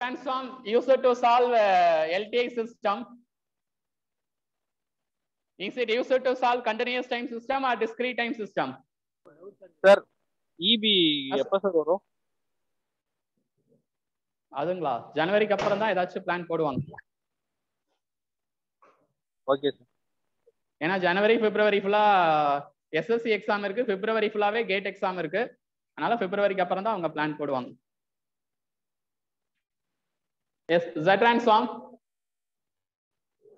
transform used to solve LTI system. Is it used to solve continuous time system or discrete time system? Sir, EB எப்ப sir வரும்? அதுங்களா ஜனவரிக்கு அப்புறம் தான் ஏதாச்சும் plan போடுவாங்க. Okay sir. ஏன்னா ஜனவரி பிப்ரவரி ஃபுல்லா எஸ்எஸ்சி எக்ஸாம் இருக்கு, பிப்ரவரி ஃபுல்லாவே கேட் எக்ஸாம் இருக்கு. அதனால பிப்ரவரிக்கு அப்புறம் தான் அவங்க பிளான் போடுவாங்க. Yes Z transform.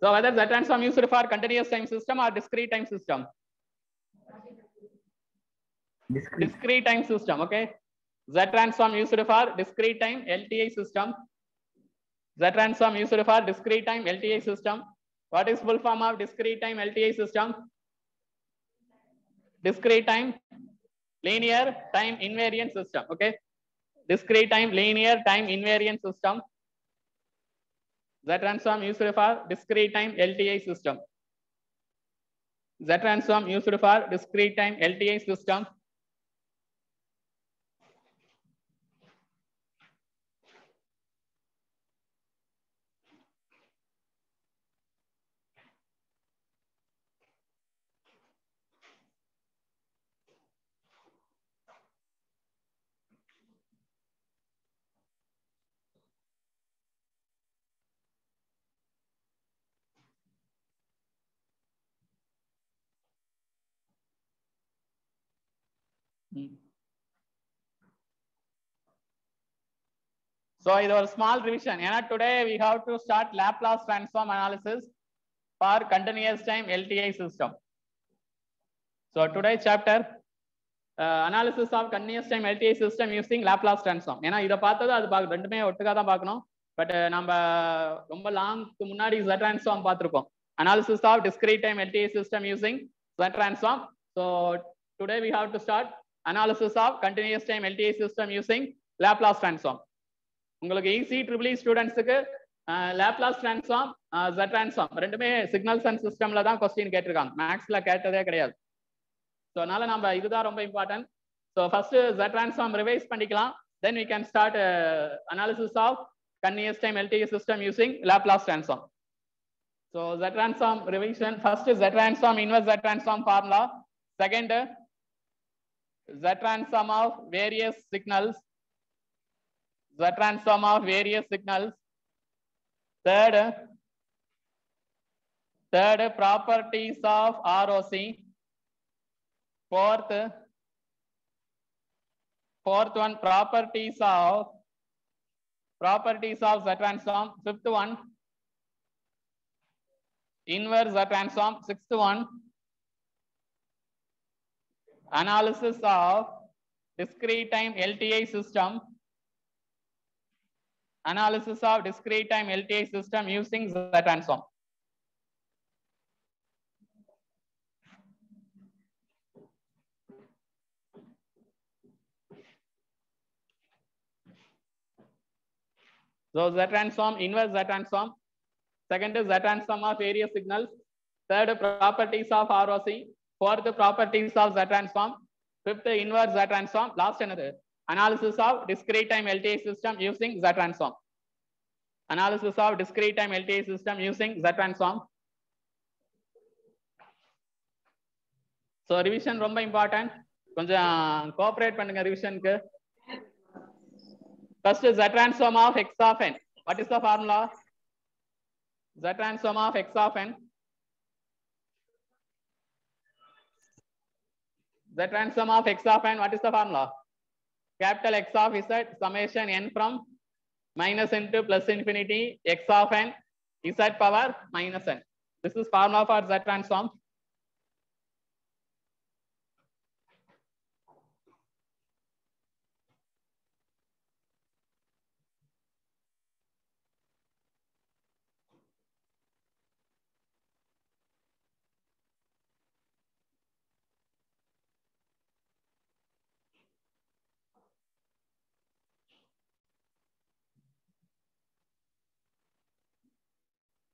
So whether Z transform used for continuous time system or discrete time system? Discrete time system. Okay. Z transform used for discrete time LTI system. Z transform used for discrete time LTI system. What is full form of discrete time LTI system? Discrete time linear time invariant system. Okay. Discrete time linear time invariant system. Z transform used for discrete time LTI system. Z transform used for discrete time LTI system. So it was small revision. And today we have to start Laplace transform analysis for continuous time LTI system. So today chapter analysis of continuous time LTI system using Laplace transform. ஏன்னா இத பார்த்தது அது ரெண்டுமே ஒட்டுக்கா தான் பார்க்கணும். But நம்ம ரொம்ப லாங்க்கு முன்னாடி Z transform பார்த்திருக்கோம். Analysis of discrete time LTI system using Z transform. So today we have to start analysis of continuous time LTI system using Laplace transform. உங்களுக்கு ஈஸி ட்ரிபிள் ஸ்டூடெண்ட்ஸுக்கு லேப்லாஸ் டிரான்ஸ்ஃபார்ம் Z டிரான்ஸ்ஃபார்ம் ரெண்டுமே signals and சிஸ்டம்ல தான் question கேட்டிருக்காங்க, மேக்ஸ்ல கேட்டதே கிடையாது. So அதனால நம்ம இதுதான் ரொம்ப important. So first Z transform revise பண்ணிக்கலாம், then we can start analysis of continuous time LTI system using Laplace transform. So Z transform revision, first Z transform inverse Z transform formula, second Z transform of various signals, Z transform of various signals, third properties of ROC, fourth one properties of Z transform, fifth one inverse Z transform, sixth one analysis of discrete time LTI system, analysis of discrete time LTI system using Z transform. So Z transform, inverse Z transform, second is Z transform of various signals, third properties of ROC, fourth properties of Z transform, fifth inverse Z transform, last another analysis of discrete time LTI system using Z transform. Analysis of discrete time LTI system using Z transform. So revision ரொம்ப important, கொஞ்சம் cooperate பண்ணுங்க ரிவிஷனுக்கு. First Z transform of x of n. What is the formula? Z transform of x of n. Z transform of x of n. What is the formula? Capital X of Z summation n from minus n to plus infinity x of n Z power minus n. This is formula for Z transform.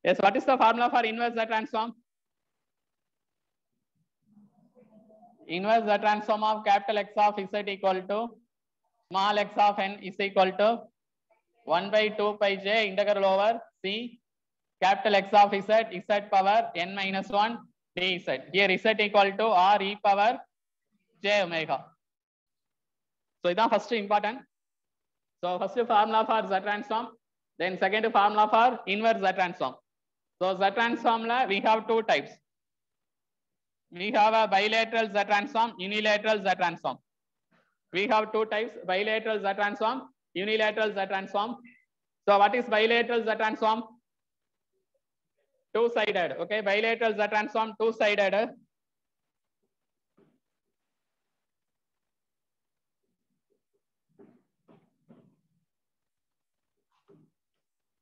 Yes, what is the formula for inverse Z transform? Inverse Z transform of capital X of Z equal to small x of n is equal to 1 by 2 pi j integral over C capital X of Z, Z power n minus 1 dz. Here Z equal to R e power j omega. So this is first important. So first formula for Z transform, then second formula for inverse Z transform. So Z transform we have two types. We have a bilateral Z transform, unilateral Z transform. We have two types, bilateral Z transform, unilateral Z transform. So what is bilateral Z transform? Two-sided, okay, bilateral Z transform, two-sided.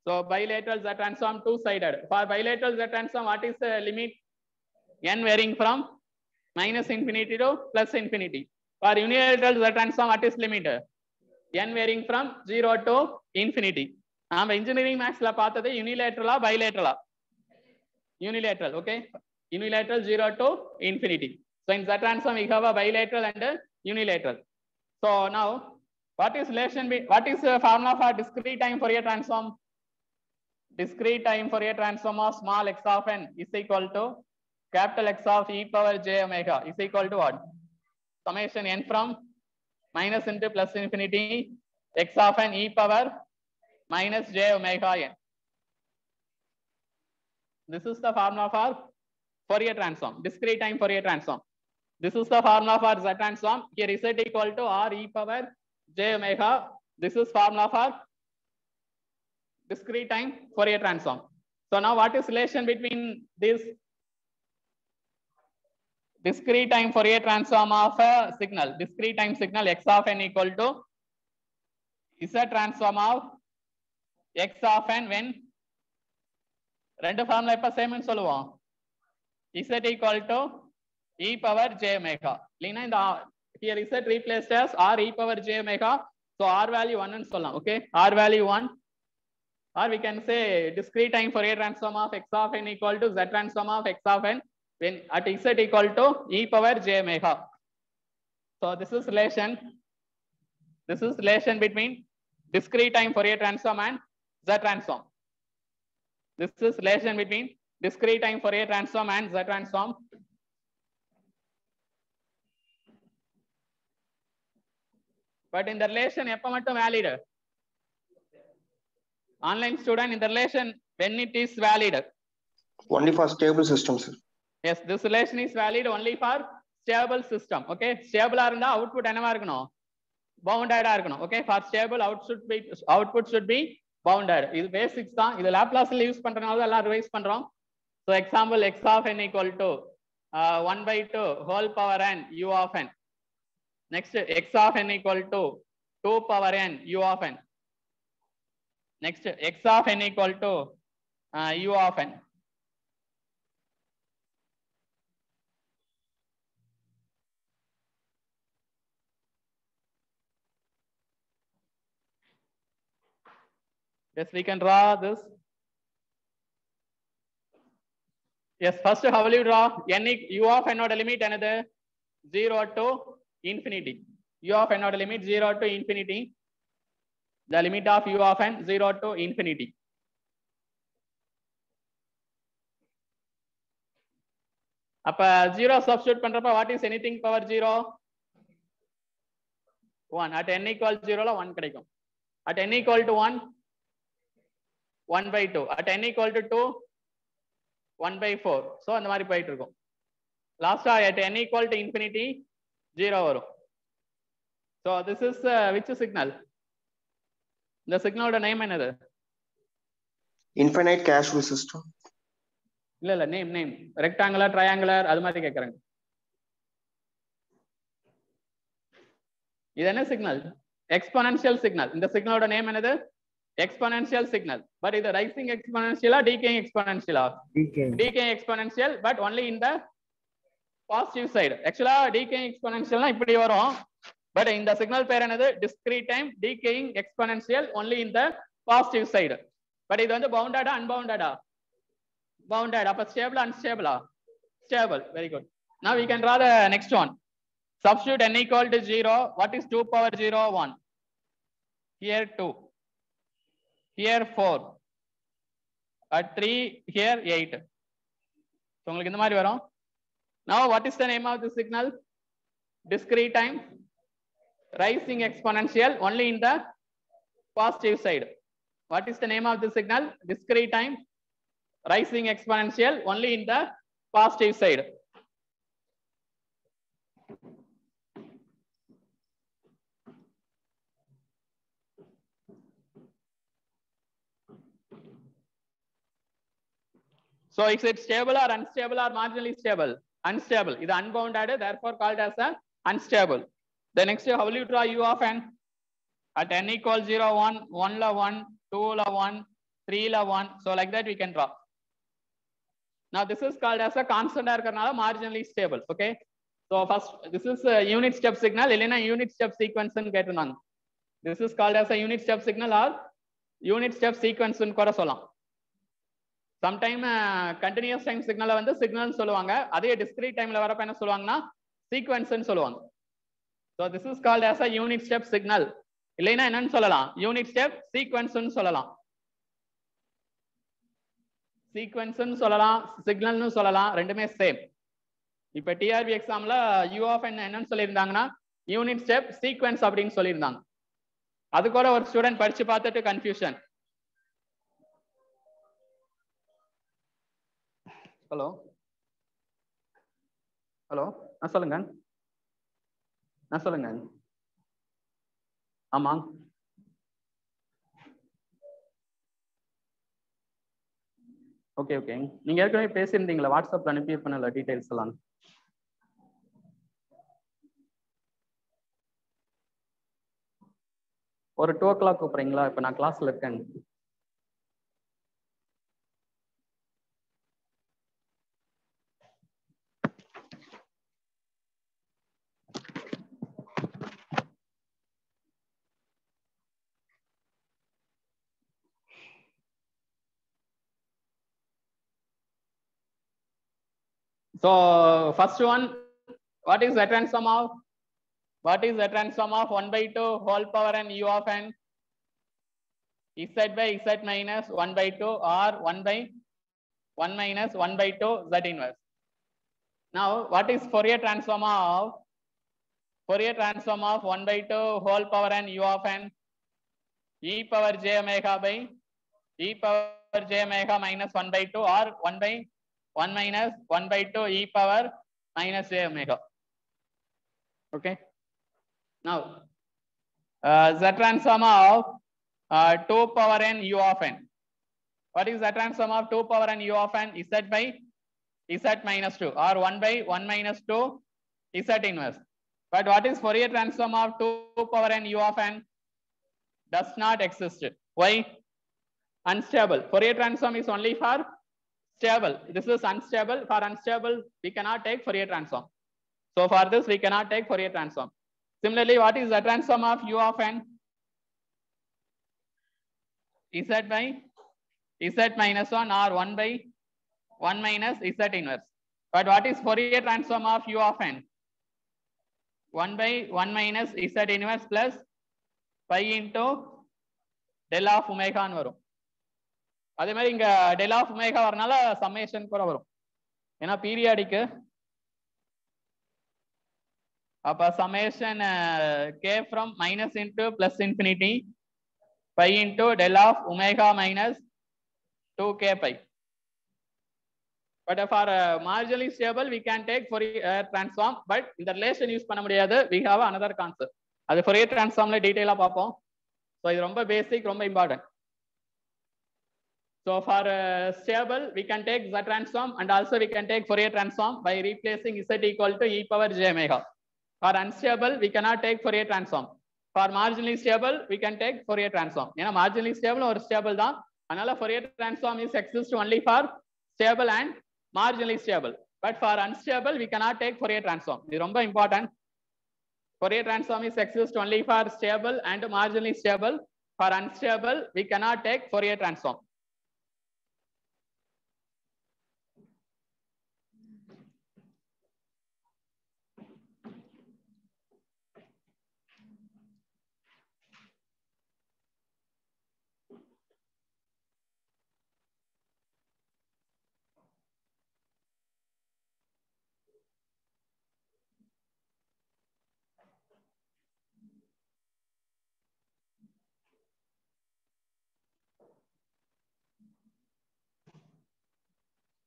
So bilateral Z transform, two-sided. For bilateral Z transform, what is the limit? N varying from minus infinity to plus infinity. For unilateral Z transform, what is limit? N varying from 0 to infinity. Our engineering maths la paathathu unilateral or bilateral? Unilateral, okay. Unilateral 0 to infinity. So in Z transform, we have a bilateral and a unilateral. So now, what is relation? What is the formula for discrete time Fourier transform? Discrete time Fourier transform of small x of n is equal to capital X of e power j omega is equal to what? Summation n from minus into plus infinity x of n e power minus j omega n. This is the formula for Fourier transform, discrete time Fourier transform. This is the formula for Z transform. Here Z equal to R e power j omega. This is formula for discrete time Fourier transform. So now what is relation between this discrete time Fourier transform of a signal? Discrete time signal x of n equal to Z transform of x of n when ரெண்டு formula எப்ப சேம்னு சொல்லுவோம். Z equal to e power j omega. இல்லைனா இந்த here Z replaced as R e power j omega. So R value 1 ன்னு சொல்லலாம். Okay, R value 1, or we can say discrete time Fourier transform of x of n equal to Z transform of x of n when at Z equal to e power j omega. So this is relation between discrete time Fourier transform and Z transform. This is relation between discrete time Fourier transform and Z transform. But in the relation எப்ப மட்டும் valid? Online student, in the relation when it is valid? Only for stable systems. Yes, this relation is valid only for stable system. Okay, stable ஆ இருந்தா output என்னவா இருக்கணும்? Bounded ஆ இருக்கணும். Okay, for stable output should be bounded. இது basics தான். இது Laplace ல use பண்றனால எல்லாம் revise பண்றோம். So example x of n equal to 1 by 2 whole power n u of n. Next x of n equal to 2 power n u of n. Next x of n equal to u of n. Yes, we can draw this. Yes, first how will you draw? N u of n oda limit another 0 to infinity. U of n oda limit 0 to infinity. The limit of u of n 0 to infinity. அப்ப 0 substitute பண்றப்ப what is anything power 0? 1. At n equal 0 ல 1 கிடைக்கும். At n equal to 1, 1 by 2. At n equal to 2, 1 by 4. So அந்த மாதிரி போயிட்டு இருக்கும். Last at n equal to infinity 0 வரும். So this is which signal? The signal ஓட name என்னது? Infinite causal system. இல்ல name rectangular, triangular அது மாதிரி கேக்குறாங்க. இது என்ன signal? Exponential signal. இந்த signal ஓட name என்னது? Exponential signal. But is the rising exponential or decaying exponential? Decaying exponential, but only in the positive side. Actually decaying exponential na இப்படி வரும். But in the signal pair another discrete time decaying exponential only in the positive side. But இது வந்து bounded or unbounded? Bounded. அப்ப stable or unstable? Stable. Very good. Now we can draw the next one. Substitute n equal to 0. What is 2 power 0? 1. Here 2. here 4, at 3 here 8. So உங்களுக்கு இந்த மாதிரி வரும். Now what is the name of the signal? Discrete time rising exponential only in the positive side. What is the name of the signal? Discrete time rising exponential only in the positive side. So is it stable or unstable or marginally stable? Unstable. It is unbounded, therefore called as a unstable. The next, how will you draw u of n? At n equals 0, 1, 1 la 1, 2 la 1, 3 la 1. So like that we can draw. Now this is called as a constant marginally stable. Okay. So first, this is a unit step signal. Illina unit step sequence and get none. This is called as a unit step signal or unit step sequence in kora solam. Sometime continuous time signal வந்து signal சொல்லுவாங்க. அதே discrete time ல வரப்ப என்ன சொல்லுவாங்கன்னா sequence ன்னு சொல்லுவாங்க. So this is called as a unit step signal. இல்லைனா என்னன்னு சொல்லலாம்? Unit step sequence ன்னு சொல்லலாம். Sequence ன்னு சொல்லலாம், signal ன்னு சொல்லலாம், ரெண்டுமே சேம். இப்ப TRB எக்ஸாம்ல u of n என்னன்னு சொல்லியிருந்தாங்கன்னா unit step sequence அப்படின்னு சொல்லியிருந்தாங்க. அது கூட ஒரு ஸ்டூடெண்ட் படிச்சு பார்த்துட்டு கன்ஃபியூஷன். ஹலோ ஹலோ சொல்லுங்க சொல்லுங்க. ஆமா ஓகே ஓகே. நீங்க ஏற்கனவே பேசியிருந்தீங்களா? வாட்ஸ்அப்ல அனுப்பி பண்ணல டீடைல்ஸ் எல்லாம். ஒரு 2 o'clock கூப்பிடுறீங்களா? இப்ப நான் கிளாஸ்ல இருக்கேன். So first one, what is the transform of? What is the transform of 1 by 2 whole power n u of n? Z by Z minus 1 by 2 or 1 by 1 minus 1 by 2 Z inverse. Now what is Fourier transform of? Fourier transform of 1 by 2 whole power n u of n? E power j omega by e power j omega minus 1 by 2 or 1 by 1 minus 1 by 2 e power minus j omega. Okay. Now the transform of 2 power n u of n. What is the transform of 2 power n u of n? Z by Z minus 2 or 1 by 1 minus 2 Z inverse. But what is Fourier transform of 2 power n u of n? Does not exist. Why? Unstable. Fourier transform is only for stable. This is unstable. For unstable, we cannot take Fourier transform. So for this, we cannot take Fourier transform. Similarly, what is the transform of u of n? Z by Z minus 1 or 1 by 1 minus Z inverse. But what is Fourier transform of u of n? 1 by 1 minus Z inverse plus pi into del of omega ன்னு வரும். அதே மாதிரி இங்க del of omega வரனால summation கூட வரும். ஏன்னா பீரியாடிக்கு அப்ப summation k from minus into plus infinity pi into del of omega minus 2k pi. But for marginally stable, we can take Fourier transform. But in the relation use பண்ண முடியாது. We have another concept. அது Fourier transformல டீடைலா பார்ப்போம். So இது ரொம்ப பேசிக், ரொம்ப important. So for stable, we can take Z transform and also we can take Fourier transform by replacing Z equal to e power j omega. For unstable, we cannot take Fourier transform. For marginally stable, we can take Fourier transform. ஏன்னா marginally stable ஒரு stable தான். அதனால Fourier transform is exist only for stable and marginally stable. But for unstable, we cannot take Fourier transform. இது ரொம்ப important. Fourier transform is exist only for stable and marginally stable. For unstable, we cannot take Fourier transform.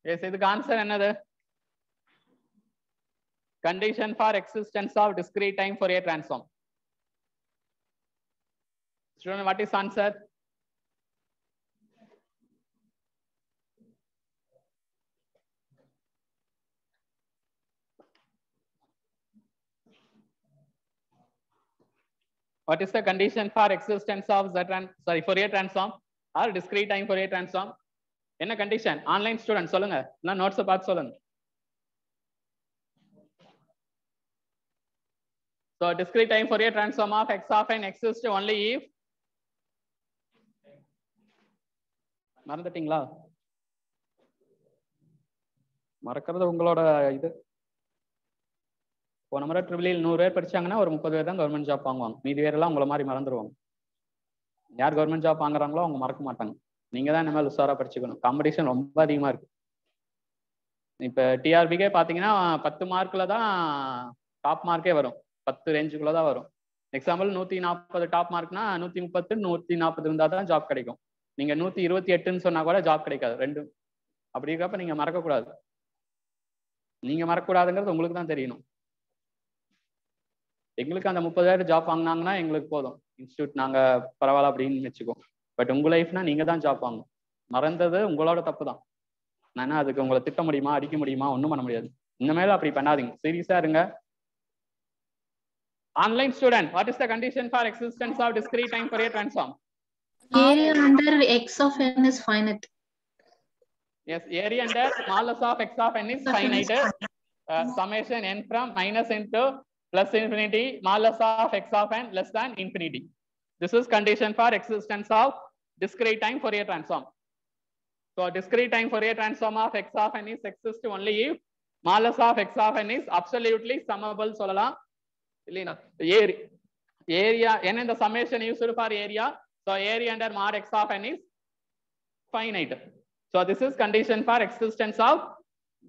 Yes, இதுக்கு answer என்னது? Condition for existence of discrete time Fourier transform. Student, what is answer? What is the condition for existence of Fourier transform or discrete time Fourier transform? என்ன condition? Online student சொல்லுங்க, நான் notes பார்த்து சொல்லுங்க. So discrete time Fourier transform of x of n exists only if மறந்துட்டீங்களா? மறக்கிறது உங்களோட இது. போன முறை ட்ரிபிள் 100 பேர் படிச்சாங்கன்னா ஒரு 30 பேர் தான் கவர்மெண்ட் ஜாப் வாங்குவாங்க. மீதி பேரெல்லாம் உங்களை மாதிரி மறந்துடுவாங்க. யார் கவர்மெண்ட் ஜாப் வாங்குறாங்களோ அவங்க மறக்க மாட்டாங்க. நீங்க தான் இனிமேல் உஷாரா படிச்சுக்கணும். காம்படிஷன் ரொம்ப அதிகமா இருக்கு. இப்ப டிஆர்பிக்கே பாத்தீங்கன்னா 10 மார்க்ல தான் டாப் மார்க்கே வரும். 10 ரேஞ்சுக்குள்ள தான் வரும். எக்ஸாம்பிள் 140 டாப் மார்க்னா 130 140 இருந்தா தான் ஜாப் கிடைக்கும். நீங்க 128ன்னு சொன்னா கூட ஜாப் கிடைக்காது. ரெண்டும் அப்படி இருக்கப்ப நீங்க மறக்கக்கூடாது. நீங்க மறக்கக்கூடாதுங்கிறது உங்களுக்கு தான் தெரியணும். எங்களுக்கு அந்த 30 பேர் ஜாப் வாங்கினாங்கன்னா எங்களுக்கு போதும். இன்ஸ்டியூட் நாங்க பரவாயில்ல அப்படின்னு வச்சுக்கோ. பட் உங்க லைஃப்னா நீங்க தான் ஜாப் வாங்கணும். மறந்தது உங்களோட தப்பு தான். நான் அதுக்கு உங்களை திட்ட முடியுமா, அடிக்க முடியுமா, ஒன்றும் பண்ண முடியாது. இனிமேல் அப்படி பண்ணாதீங்க. சீரியஸா இருங்க. Online student, what is the condition for existence of discrete time Fourier transform? Area under x of n is finite. Yes, area under modulus of x of n is finite. Summation n from minus n to plus infinity, modulus of x of n less than infinity. This is condition for existence of discrete time Fourier transform. So discrete time Fourier transform of x of n is exists only if modulus of x of n is absolutely summable சொல்லலாம். இல்லைனா area n in the summation used for area, so area under mod x of n is finite. So this is condition for existence of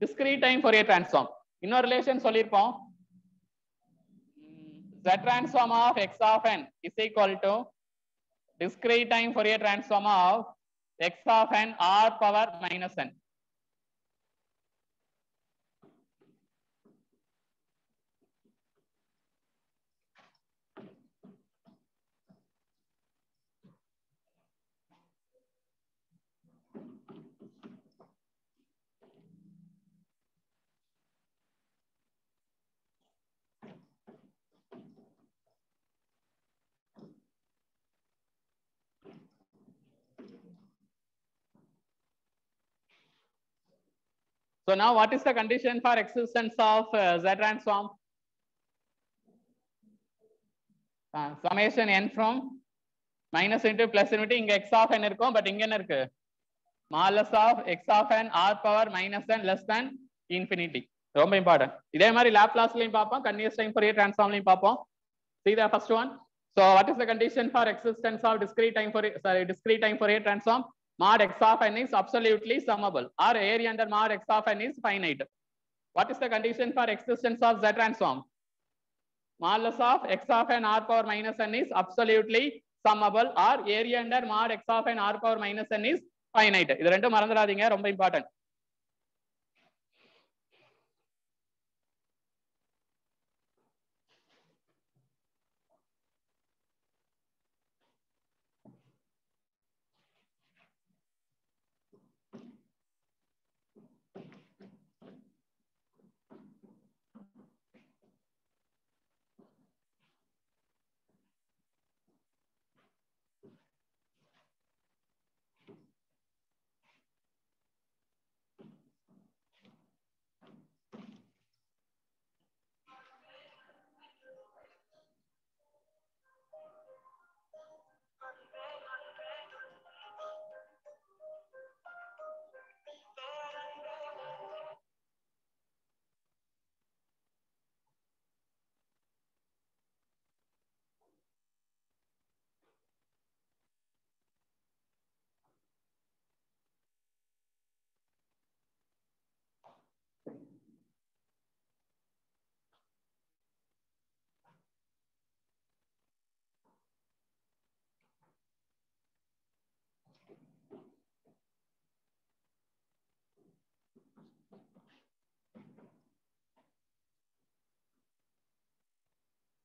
discrete time Fourier transform. இன்னொரு relation சொல்லிருப்போம். Z transform of x of n is equal to discrete time Fourier transform of x of n r power minus n. So now what is the condition for existence of Z transform? Summation n from minus into plus infinity, இங்க x of n இருக்கும், but இங்க என்ன இருக்கு? Modulus of x of n r power minus n less than infinity. ரொம்ப important. இதே மாதிரி லாப்லாஸ்லயும் பார்ப்போம், continuous time Fourier டிரான்ஸ்ஃபார்ம்லயும் பார்ப்போம். See the first one. So what is the condition for existence of discrete time Fourier transform? Mod x of n is absolutely summable, or area under mod x of n is finite. What is the condition for existence of Z transform? Modulus of x of n r power minus n is absolutely summable, or area under mod x of n r power minus n is finite. இது ரெண்டும் மறந்துடாதீங்க, ரொம்ப important.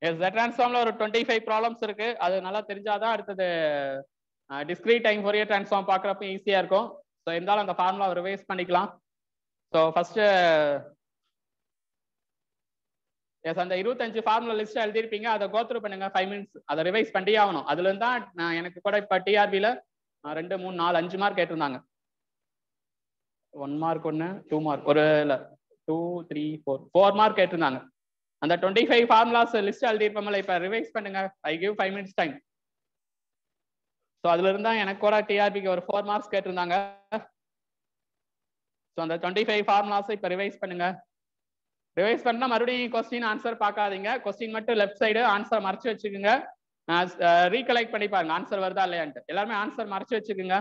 S Z டிரான்ஸ்ஃபார்ம்ல ஒரு 25 problems இருக்கு. அது நல்லா தெரிஞ்சாதான் அடுத்தது டிஸ்கிரீட் டைம் ஃபோரியர் டிரான்ஸ்ஃபார்ம் பார்க்குறப்ப ஈஸியா இருக்கும். ஸோ இருந்தாலும் அந்த ஃபார்முலா ரிவைஸ் பண்ணிக்கலாம். ஸோ ஃபர்ஸ்ட் எஸ் அந்த 25 ஃபார்முலா லிஸ்ட் எழுதிருப்பீங்க, அதை கோத்ரூ பண்ணுங்க 5 மினிட்ஸ். அதை ரிவைஸ் பண்ணி ஆகணும். அதுல இருந்தா நான் எனக்கு கூட இப்போ டிஆர்பியில் 2 3 4 5 மார்க் கேட்டிருந்தாங்க. 1 மார்க் 1 2 மார்க் ஒரு இல்லை 2 3 4 மார்க் கேட்டிருந்தாங்க. அந்த 25 ஃபார்முலாஸ் லிஸ்ட் எழுதிருப்போம்ல, இப்போ ரிவைஸ் பண்ணுங்க. I give 5 minutes time. So அதுல இருந்தா எனக்கு கூட டிஆர்பிக்கு ஒரு 4 மார்க்ஸ் கேட்டிருந்தாங்க. ஸோ அந்த 25 ஃபார்முலாஸ் இப்போ ரிவைஸ் பண்ணுங்க. ரிவைஸ் பண்ணா மறுபடியும் கொஸ்டின் ஆன்சர் பார்க்காதீங்க. கொஸ்டின் மட்டும் லெஃப்ட் சைடு ஆன்சர் மறைச்சு வச்சுக்கோங்க. ரீகலெக்ட் பண்ணி பாருங்க ஆன்சர் வருதா இல்லையான்ட்டு. எல்லாருமே ஆன்சர் மறைச்சு வச்சுக்கோங்க.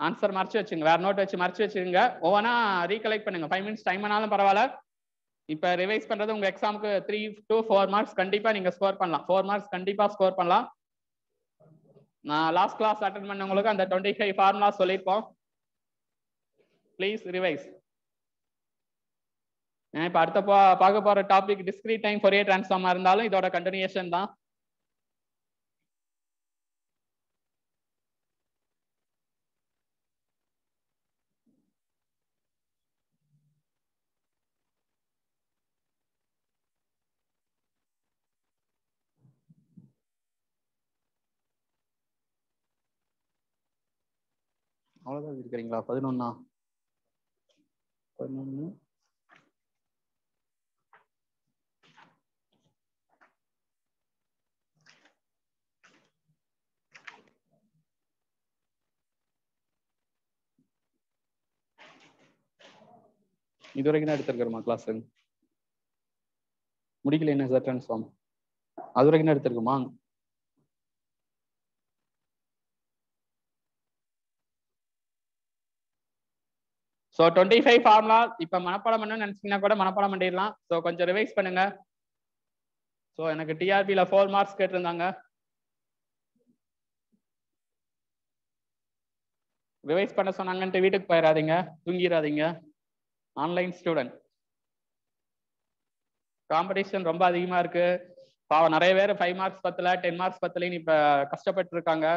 ஆன்சர் மறைச்சு வச்சுங்க, வேற நோட் வச்சு மறைச்சு வச்சுக்கோங்க. ஒவ்வொன்றா ரீகலெக்ட் பண்ணுங்க. 5 மினிட்ஸ் டைம் ஆனாலும் பரவாயில்ல. இப்போ ரிவைஸ் பண்றது உங்க எக்ஸாமுக்கு 3 to 4 மார்க்ஸ் கண்டிப்பா நீங்க ஸ்கோர் பண்ணலாம். 4 மார்க்ஸ் கண்டிப்பா ஸ்கோர் பண்ணலாம். நான் லாஸ்ட் கிளாஸ் அட்டென்ட் பண்ணவங்களுக்கு அந்த 25 ஃபார்முலா சொல்லியிருப்போம். Please revise. இப்போ அடுத்த பார்க்க போற டாபிக் டிஸ்கிரீட் டைம் ஃபோரியர் டிரான்ஸ்ஃபார்மா இருந்தாலும் இதோட கண்டினியூஷன் தான். அவ்வளோதான் இருக்கிறீங்களா? 11 இது வரைக்கும் தான் எடுத்திருக்கிறோமா கிளாஸ்? முடிக்கல என்ன சார் டிரான்ஸ்ஃபார்ம்? அது வரைக்கும் தான் எடுத்திருக்குமா? ஸோ 25 ஃபார்முலா இப்போ மனப்பாடம் பண்ணணும்னு நினைச்சீங்கன்னா கூட மனப்பாடம் பண்ணிடலாம். ஸோ கொஞ்சம் ரிவைஸ் பண்ணுங்க. ஸோ எனக்கு டிஆர்பியில் 4 மார்க்ஸ் கேட்டிருந்தாங்க. ரிவைஸ் பண்ண சொன்னாங்கன்ட்டு வீட்டுக்கு போயிடாதீங்க, தூங்கிடாதீங்க. ஆன்லைன் ஸ்டூடெண்ட் காம்படிஷன் ரொம்ப அதிகமா இருக்கு. பாவம் நிறைய பேர் 5 மார்க்ஸ் பத்தல 10 மார்க்ஸ் பத்தலைன்னு இப்ப கஷ்டப்பட்டு இருக்காங்க.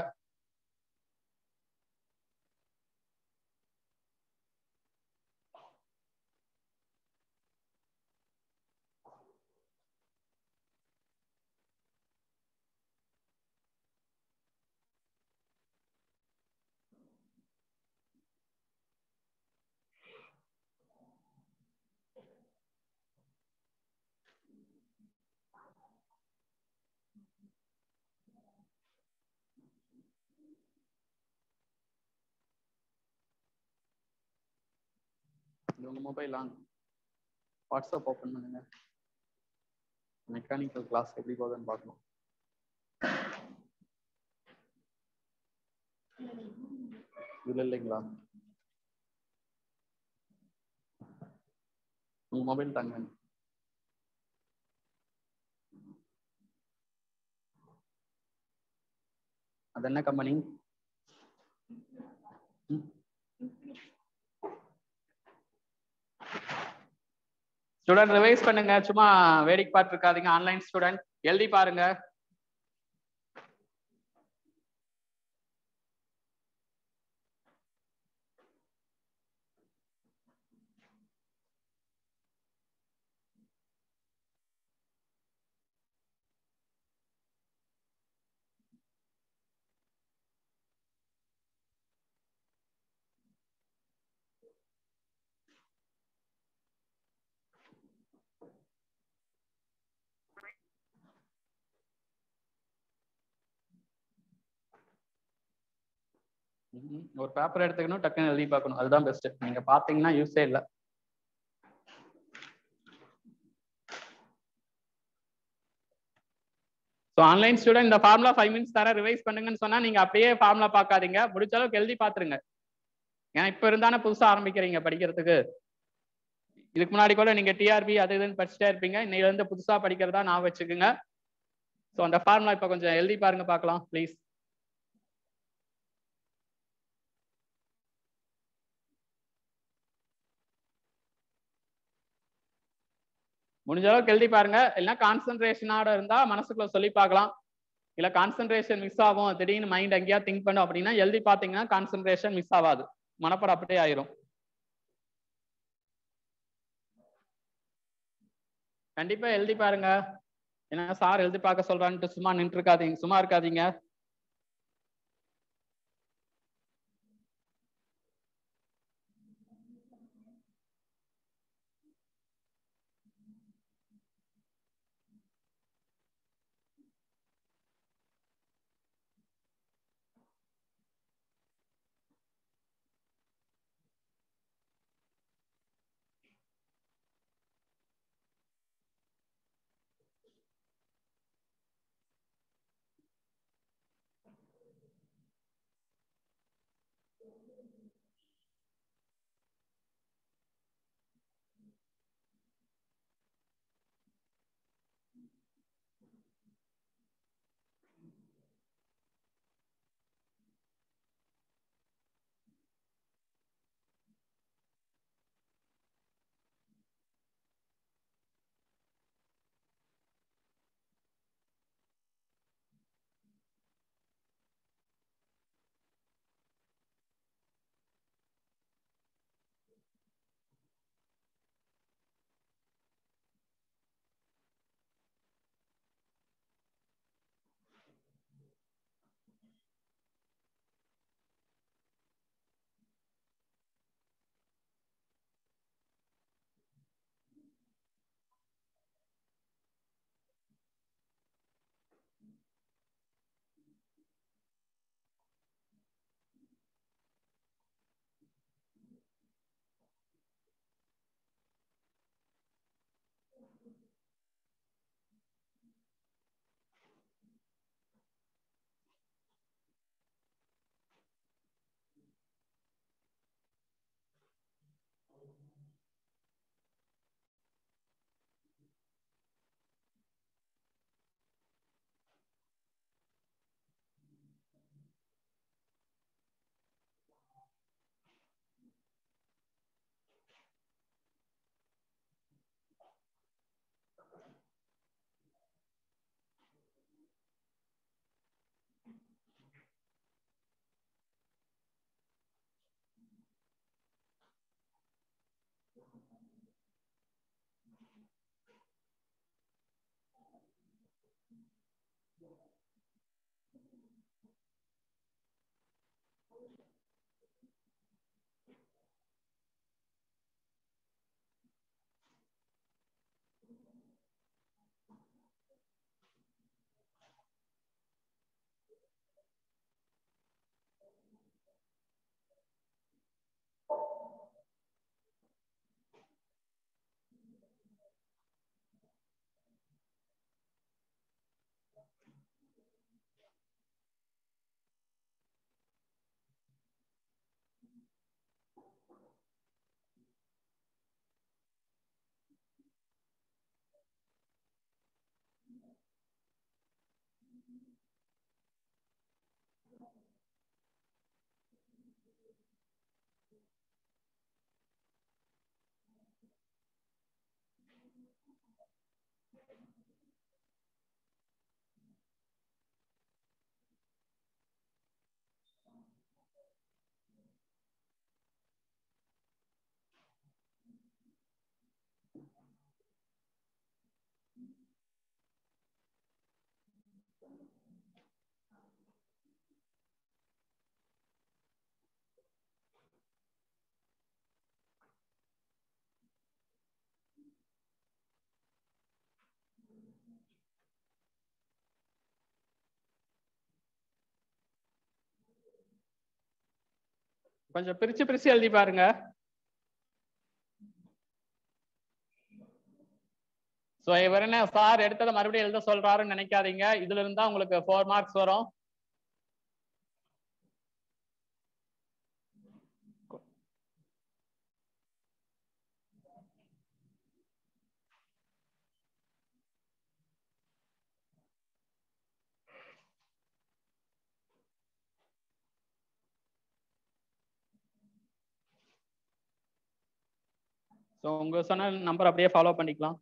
உங்க மொபைல் ஆன், வாட்ஸ்அப் ஓப்பன் பண்ணுங்க. மெக்கானிக்கல் கிளாஸ் எப்படி போகுதுன்னு பார்க்கணும். இதுல இல்லைங்களா? உங்க மொபைல் தாங்க. அது என்ன கம்பெனி? ஸ்டூடெண்ட் ரிவைஸ் பண்ணுங்க, சும்மா வேடிக்கை பார்த்து இருக்காதீங்க. ஆன்லைன் ஸ்டூடெண்ட் எழுதி பாருங்க. ஒரு பேப்பர் எடுத்துக்கணும், டக்குன்னு எழுதி பார்க்கணும். அதுதான் பெஸ்ட். நீங்க பாத்தீங்கன்னா யூஸே இல்லை. ஸோ ஆன்லைன் ஸ்டூடெண்ட் இந்த ஃபார்முலா 5 மினிட்ஸ் தர ரிவைஸ் பண்ணுங்கன்னு சொன்னா நீங்க அப்படியே ஃபார்முலா பார்க்காதீங்க, முடிச்ச அளவுக்கு எழுதி பாத்துருங்க. ஏன்னா இப்ப இருந்தானே புதுசா ஆரம்பிக்கிறீங்க படிக்கிறதுக்கு. இதுக்கு முன்னாடி கூட நீங்க டிஆர்பி அது இதுன்னு படிச்சுட்டே இருப்பீங்க. இன்னையில இருந்து புதுசா படிக்கிறதா நான் வச்சுக்கோங்க. ஸோ அந்த ஃபார்முலா இப்ப கொஞ்சம் எழுதி பாருங்க பார்க்கலாம் ப்ளீஸ். முடிஞ்ச அளவுக்கு எழுதி பாருங்க. இல்லைன்னா கான்சென்ட்ரேஷனோட இருந்தா மனசுக்குள்ள சொல்லி பார்க்கலாம். இல்ல கான்சென்ட்ரேஷன் மிஸ் ஆகும், திடீர்னு மைண்ட் எங்கேயா திங்க் பண்ணும் அப்படின்னா எழுதி பார்த்தீங்கன்னா கான்சென்ட்ரேஷன் மிஸ் ஆகாது, மனப்பாடம் அப்படியே ஆயிரும். கண்டிப்பா எழுதி பாருங்க. ஏன்னா சார் எழுதி பார்க்க சொல்றான்ட்டு சும்மா நின்று இருக்காதீங்க, சும்மா இருக்காதீங்க. கொஞ்சம் பிரிச்சு பிரிச்சு எழுதி பாருங்க. சோ இவர் என்ன சார் எடுத்ததை மறுபடியும் எழுத சொல்றாருன்னு நினைக்காதீங்க. இதுல இருந்தா உங்களுக்கு 4 மார்க்ஸ் வரும். ஸோ உங்க சொன்ன நம்பர் அப்படியே ஃபாலோ பண்ணிக்கலாம்.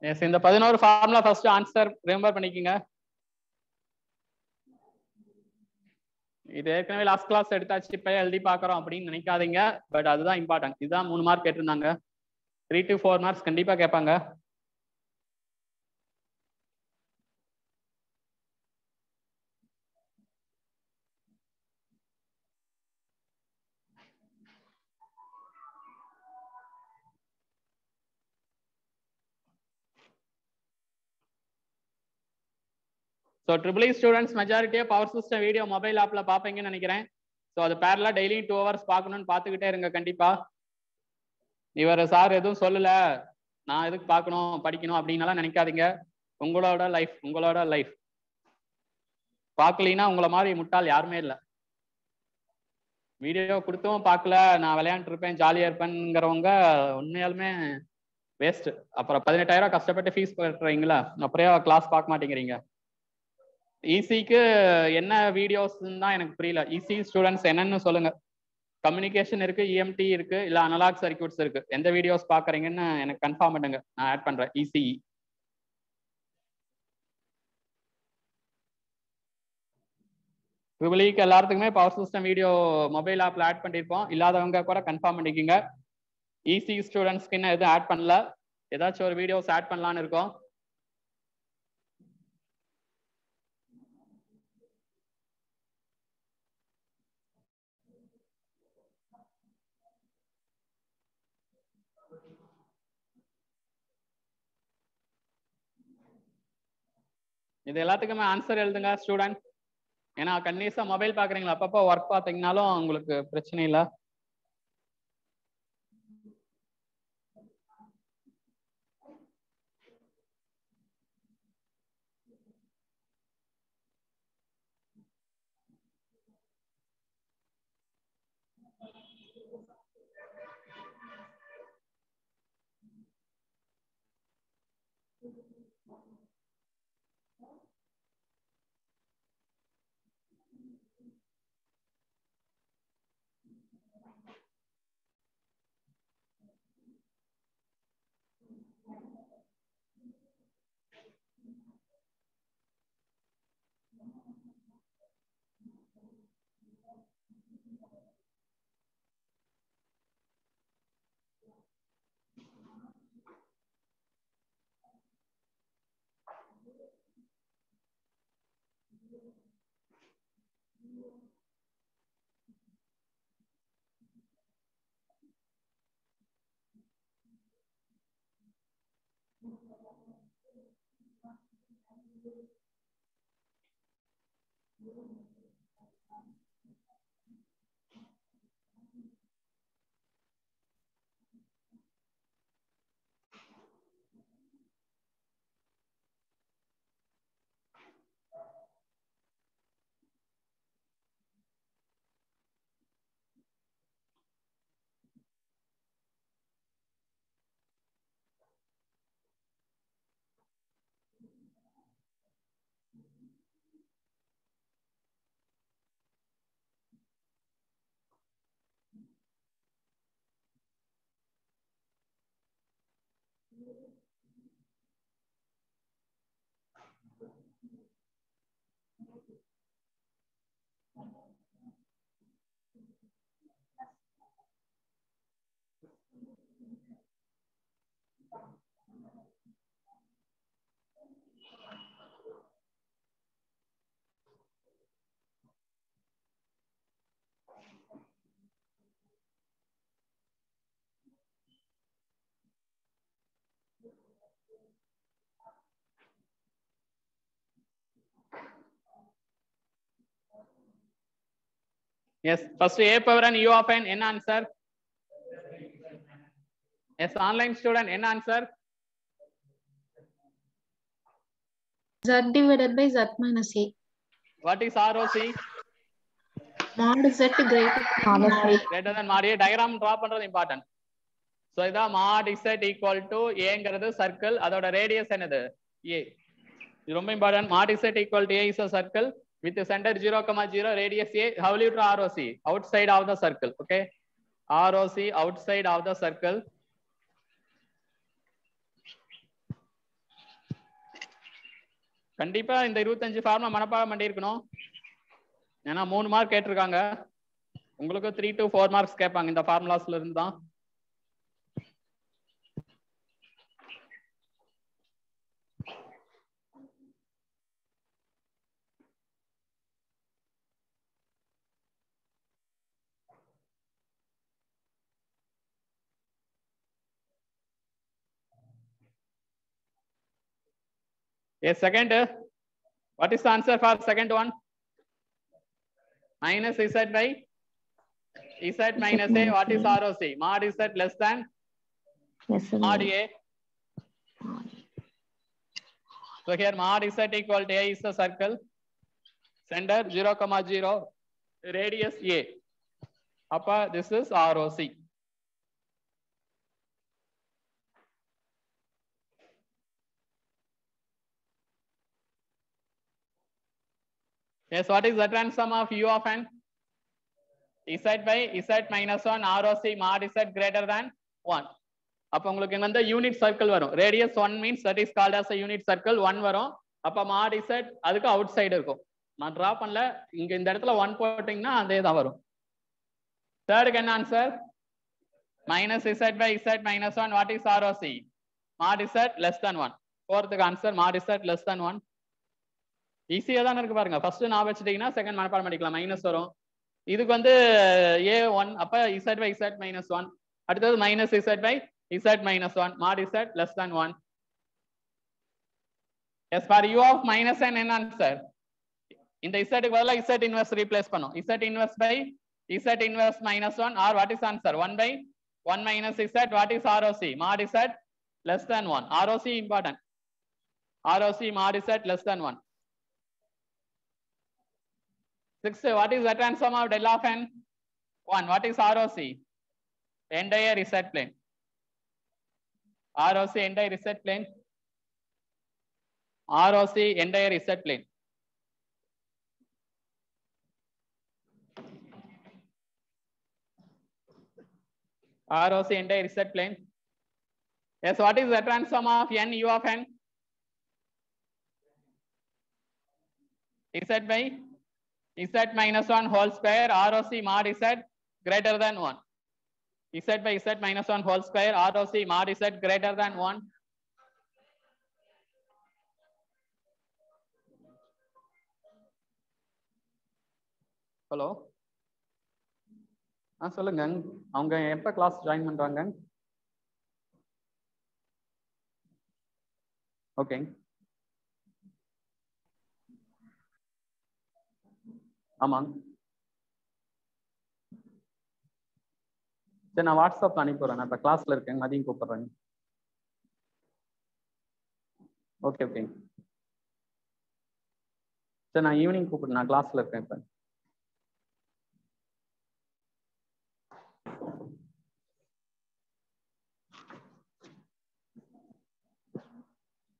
எஸ், இந்த 11 ஃபார்முலா ஃபர்ஸ்ட் ஆன்சர் ரிமெம்பர் பண்ணிக்கோங்க. இது ஏற்கனவே லாஸ்ட் கிளாஸ் எடுத்தாச்சு, இப்ப எழுதி பாக்குறோம் அப்படின்னு நினைக்காதீங்க. பட் அதுதான் இம்பார்ட்டன்ட். இதுதான் 3 மார்க் கேட்டிருந்தாங்க. 3 to 4 மார்க்ஸ் கண்டிப்பா கேட்பாங்க. ஸோ ட்ரிபிள் இ ஸ்டூடெண்ட்ஸ் மெஜாரிட்டியாக பவர் சிஸ்டம் வீடியோ மொபைல் ஆப்ல பார்ப்பீங்கன்னு நினைக்கிறேன். ஸோ அது பேரலா டெய்லி 2 hours பார்க்கணும்னு பார்த்துக்கிட்டே இருங்க கண்டிப்பா. இவர் சார் எதுவும் சொல்லல, நான் எதுக்கு பார்க்கணும் படிக்கணும் அப்படின்னாலாம் நினைக்காதீங்க. உங்களோட லைஃப் உங்களோட லைஃப். பார்க்கலீன்னா உங்களை மாதிரி முட்டாள் யாருமே இல்லை. வீடியோ கொடுத்தும் பார்க்கல, நான் விளையாண்டு இருப்பேன் ஜாலியா இருப்பேன்ங்கிறவங்க உண்மையாலுமே வேஸ்ட். அப்புறம் 18,000 கஷ்டப்பட்டு ஃபீஸ் கட்டுறீங்களா, அப்புறம் கிளாஸ் பார்க்க மாட்டேங்கிறீங்க. ஈசிக்கு என்ன வீடியோஸ் தான் எனக்கு புரியல. ஈசி ஸ்டூடெண்ட்ஸ் என்னன்னு சொல்லுங்க. கம்யூனிகேஷன் இருக்கு, இஎம்டி இருக்கு, இல்ல அனலாக் சர்க்யூட்ஸ் இருக்கு. எந்த வீடியோஸ் பாக்குறீங்கன்னு எனக்கு கன்ஃபார்ம் பண்ணுங்க, நான் ஆட் பண்றேன். இசிஇ ட்ரிபிள்இக்கு எல்லாத்துக்குமே பவர் சிஸ்டம் வீடியோ மொபைல் ஆப்ல ஆட் பண்ணிருப்போம். இல்லாதவங்க கூட கன்ஃபார்ம் பண்ணிக்கோங்க. இசி ஸ்டூடெண்ட்ஸ்க்கு இன்னும் எதுவும் ஆட் பண்ணல, ஏதாச்சும் ஒரு வீடியோஸ் ஆட் பண்ணலான்னு இருக்கோம். இது எல்லாத்துக்குமே ஆன்சர் எழுதுங்க ஸ்டூடெண்ட். ஏன்னா கண்டினியூஸா மொபைல் பாக்குறீங்களா, அப்பப்போ ஒர்க் பார்த்தீங்கன்னாலும் உங்களுக்கு பிரச்சனை இல்லை. Yes, first a power and u of n, n answer. Yes, online student, n answer. Z divided by Z minus A. What is ROC? Mod Z greater than mod A. Greater than mod A. Diagram draw பண்றது important. So இதான் mod Z equal to Aங்கிறது circle, அதோட radius என்னது? A. இது ரொம்ப important. Mod Z equal to A is a circle with the center 0,0, radius A. How will you draw ROC? Outside of the circle. Okay. ROC outside of the circle. கண்டிப்பா இந்த 25 formula மனப்பாடம் பண்ணியிருக்கணும். ஏன்னா 3 mark கேட்டிருக்காங்க. உங்களுக்கு 3 to 4 marks கேட்பாங்க இந்த ஃபார்முலாஸ்ல இருந்து தான். Yes, second. What is the answer for second one? Minus Z by Z minus A. What is ROC? Mod Z less than mod A. So here mod Z equal to A is the circle. Center 0,0. Radius A. Appa, this is ROC. Yes, what is the transform of u of n? Z by Z minus 1 ROC mod Z greater than 1. அப்ப உங்களுக்கு இங்க வந்து unit circle வரும். Radius 1 means that is called as a unit circle 1 வரும். அப்ப mod Z அதுக்கு out side இருக்கும். நான் டிரா பண்ணல, இங்க இந்த இடத்துல 1 போட்டீங்கன்னா அதே தான் வரும். தேர்டுக்கு என்ன answer? minus Z by Z minus 1. what is ROC? mod Z less than 1. ஃபோர்த்துக்கு answer mod Z less than 1. ஈஸியா தான் இருக்கு பாருங்க. ஃபர்ஸ்ட் நான் வச்சிட்டீங்கன்னா செகண்ட் மனப்பாடம் பண்ணிக்கலாம். மைனஸ் வரும். இதுக்கு வந்து A1 அப்ப Z by Z minus 1. அடுத்தது minus Z by Z minus 1. mod Z less than 1. Yes, for u of minus n என்ன ஆன்சர்? இந்த Z க்கு பதிலா Z inverse ரீப்ளேஸ் பண்ணும். Z inverse by Z inverse minus 1 or what is answer? 1 by 1 minus Z. what is ROC? mod Z less than 1. ROC important. ROC mod Z less than 1. Sixth, what is the transform of del of n? 1. What is ROC? Entire Z plane. ROC entire Z plane. ROC entire Z plane. ROC entire Z plane. Yes, what is the transform of n u of n? Z by Z minus 1 whole square. ROC mod Z greater than 1. Z by Z minus 1 whole square. ROC mod Z greater than 1. Hello, சொல்லுங்க. அவங்க எப்ப class join பண்றாங்க? Okay, ஆமாங்க. சரி, நான் வாட்ஸ்அப்ல அனுப்பிடுறேன். நான் இப்போ கிளாஸ்ல இருக்கேன், மதியம் கூப்பிடுறேங்க. ஓகே ஓகே, சரி நான் ஈவினிங் கூப்பிடுறேன். நான் கிளாஸ்ல இருக்கேன் இப்போ.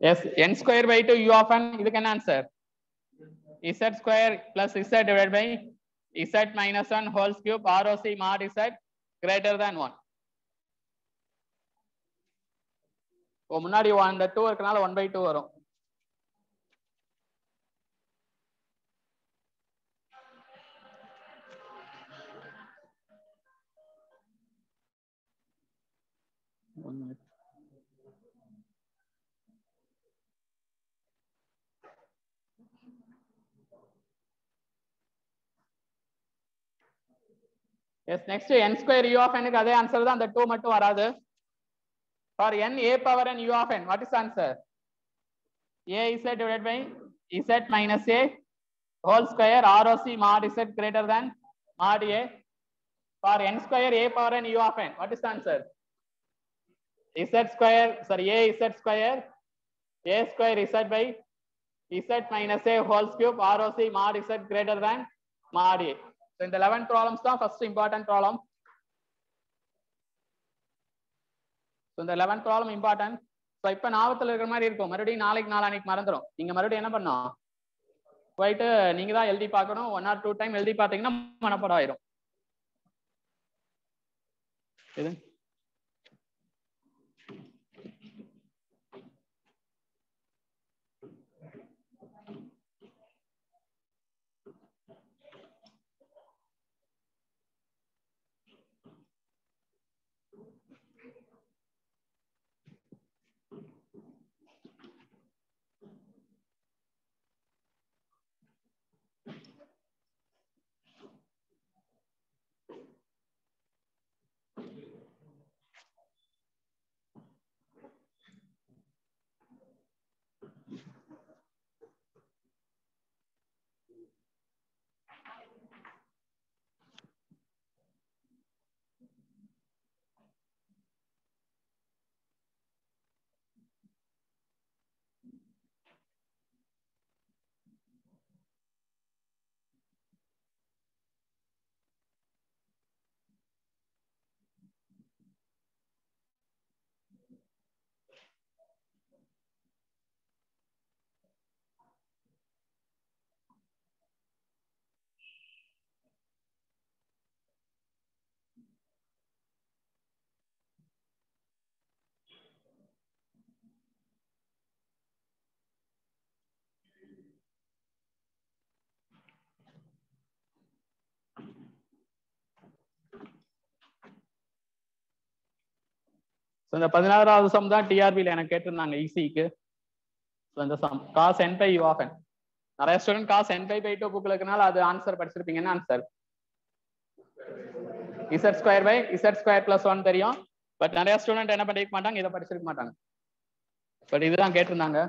Yes, n square by 2 u of n. இதுக்கு என்ன answer? Z square plus Z divided by Z minus 1 whole cube. ROC mod Z greater than 1. முன்னாடி அந்த 2 இருக்கனால 1 by 2 வரும். Yes, next n square u of n க்கு அதே answer தான், அந்த 2 மட்டும் வராது. For n a power n u of n, what is the answer? A Z divided by Z minus A whole square. ROC mod Z greater than mod a for n square a power n u of n. What is the answer? Z square, sorry, a z square, a square z by z minus a whole cube ROC mod z greater than mod a. So in the 11th problems தான் first important problem. So இந்த 11th problem important. So இப்போ ஞாபகத்துல இருக்கிற மாதிரி இருக்கும், மறுபடியும் நாளைக்கு மறந்துடும். நீங்க மறுபடியும் என்ன பண்ணணும், போயிட்டு நீங்க தான் எழுதி பார்க்கணும். 1 or 2 டைம் எழுதி பார்த்தீங்கன்னா மனப்பாடம் ஆயிரும். இது இந்த 16வது சம் தான் டிஆர்பியில் எனக்கு கேட்டிருந்தாங்க ஈஸிக்கு. இந்த sum cos n by u of n. நிறைய ஸ்டூடெண்ட் cos n by 2 புக்ல இருக்கனால அது ஆன்சர் படிச்சிருப்பீங்க. என்ன answer? z square by z square plus 1 தெரியும். பட் நிறைய ஸ்டூடெண்ட் என்ன பண்ணிருக்க மாட்டாங்க, இதை படிச்சிருக்க மாட்டாங்க. பட் இதுதான் கேட்டிருந்தாங்க.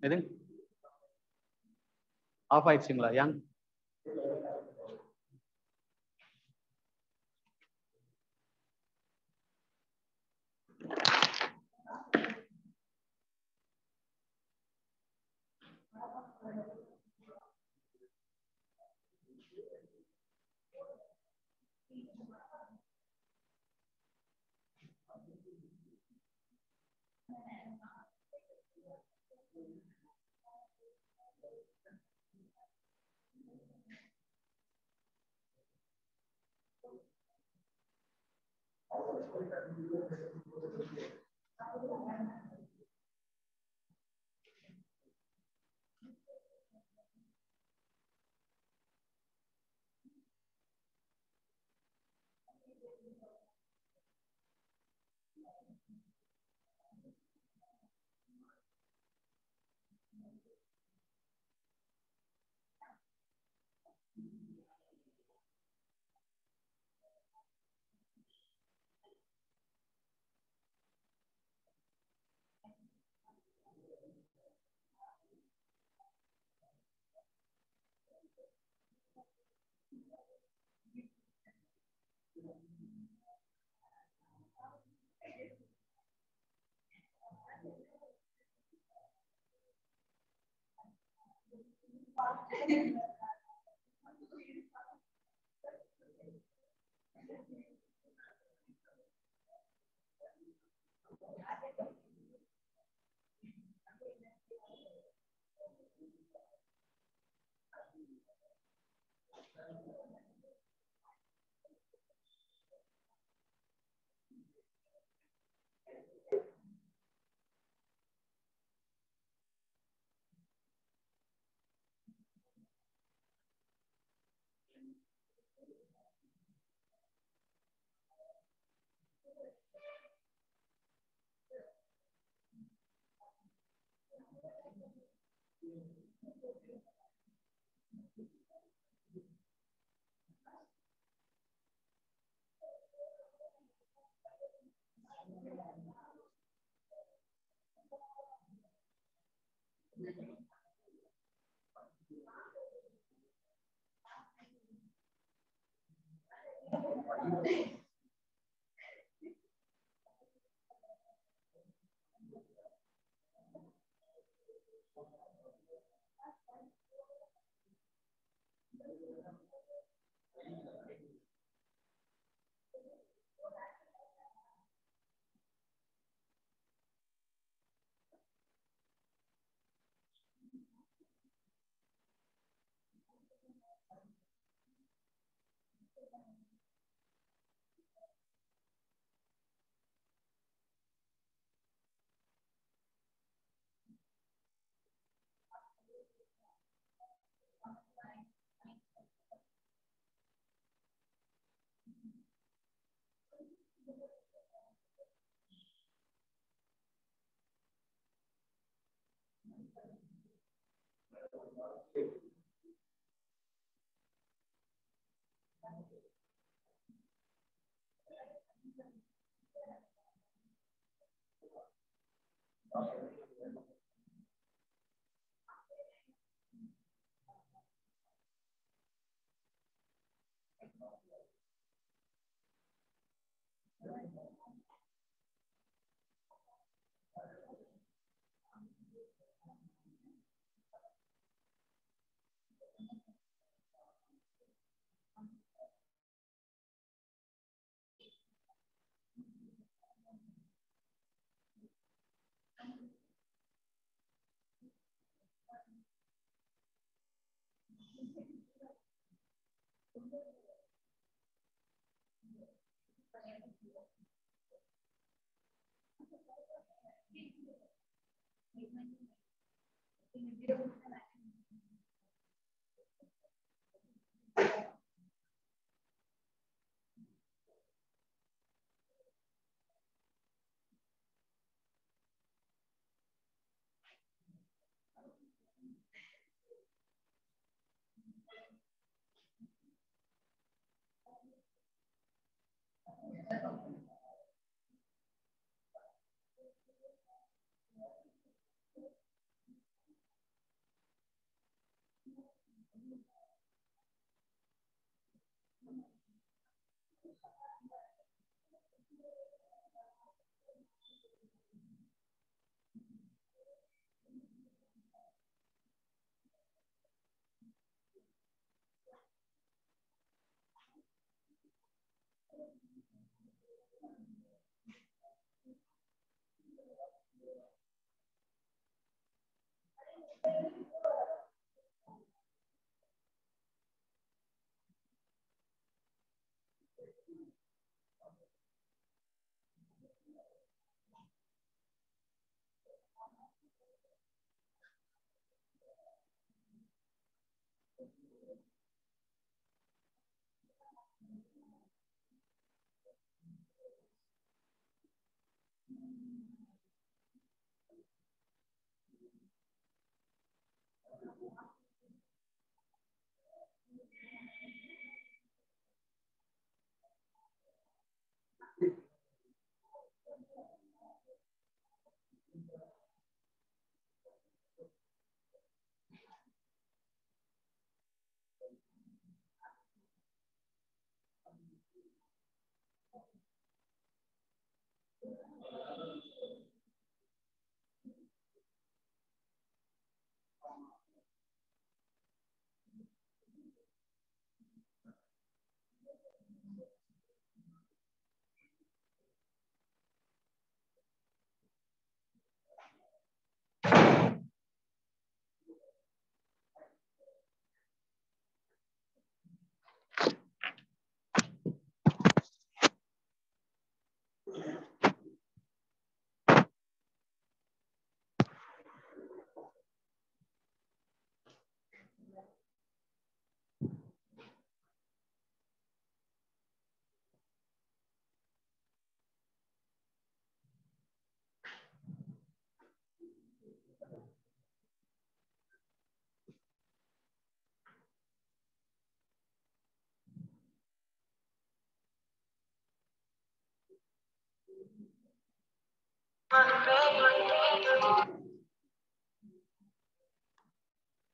எது ஆஃப் ஆயிடுச்சுங்களா யங்?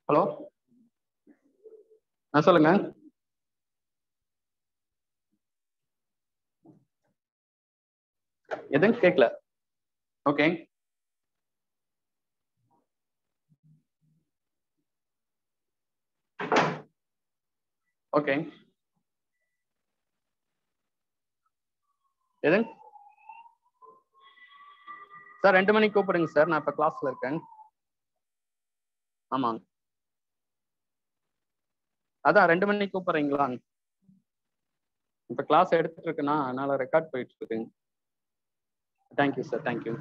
ஹலோ, சொல்லுங்க. எதுவும் கேட்கல. Okay, okay. எது சார்? 2 மணிக்கு கூப்பிடுங்க சார், நான் இப்ப கிளாஸ்ல இருக்கேன். ஆமாங்க, அதான் 2 மணிக்கு கூப்பிடுறீங்களா? இப்ப கிளாஸ் எடுத்துட்டு இருக்குன்னா அதனால ரெக்கார்ட் போயிட்டு இருக்குங்க. Thank you sir, thank you.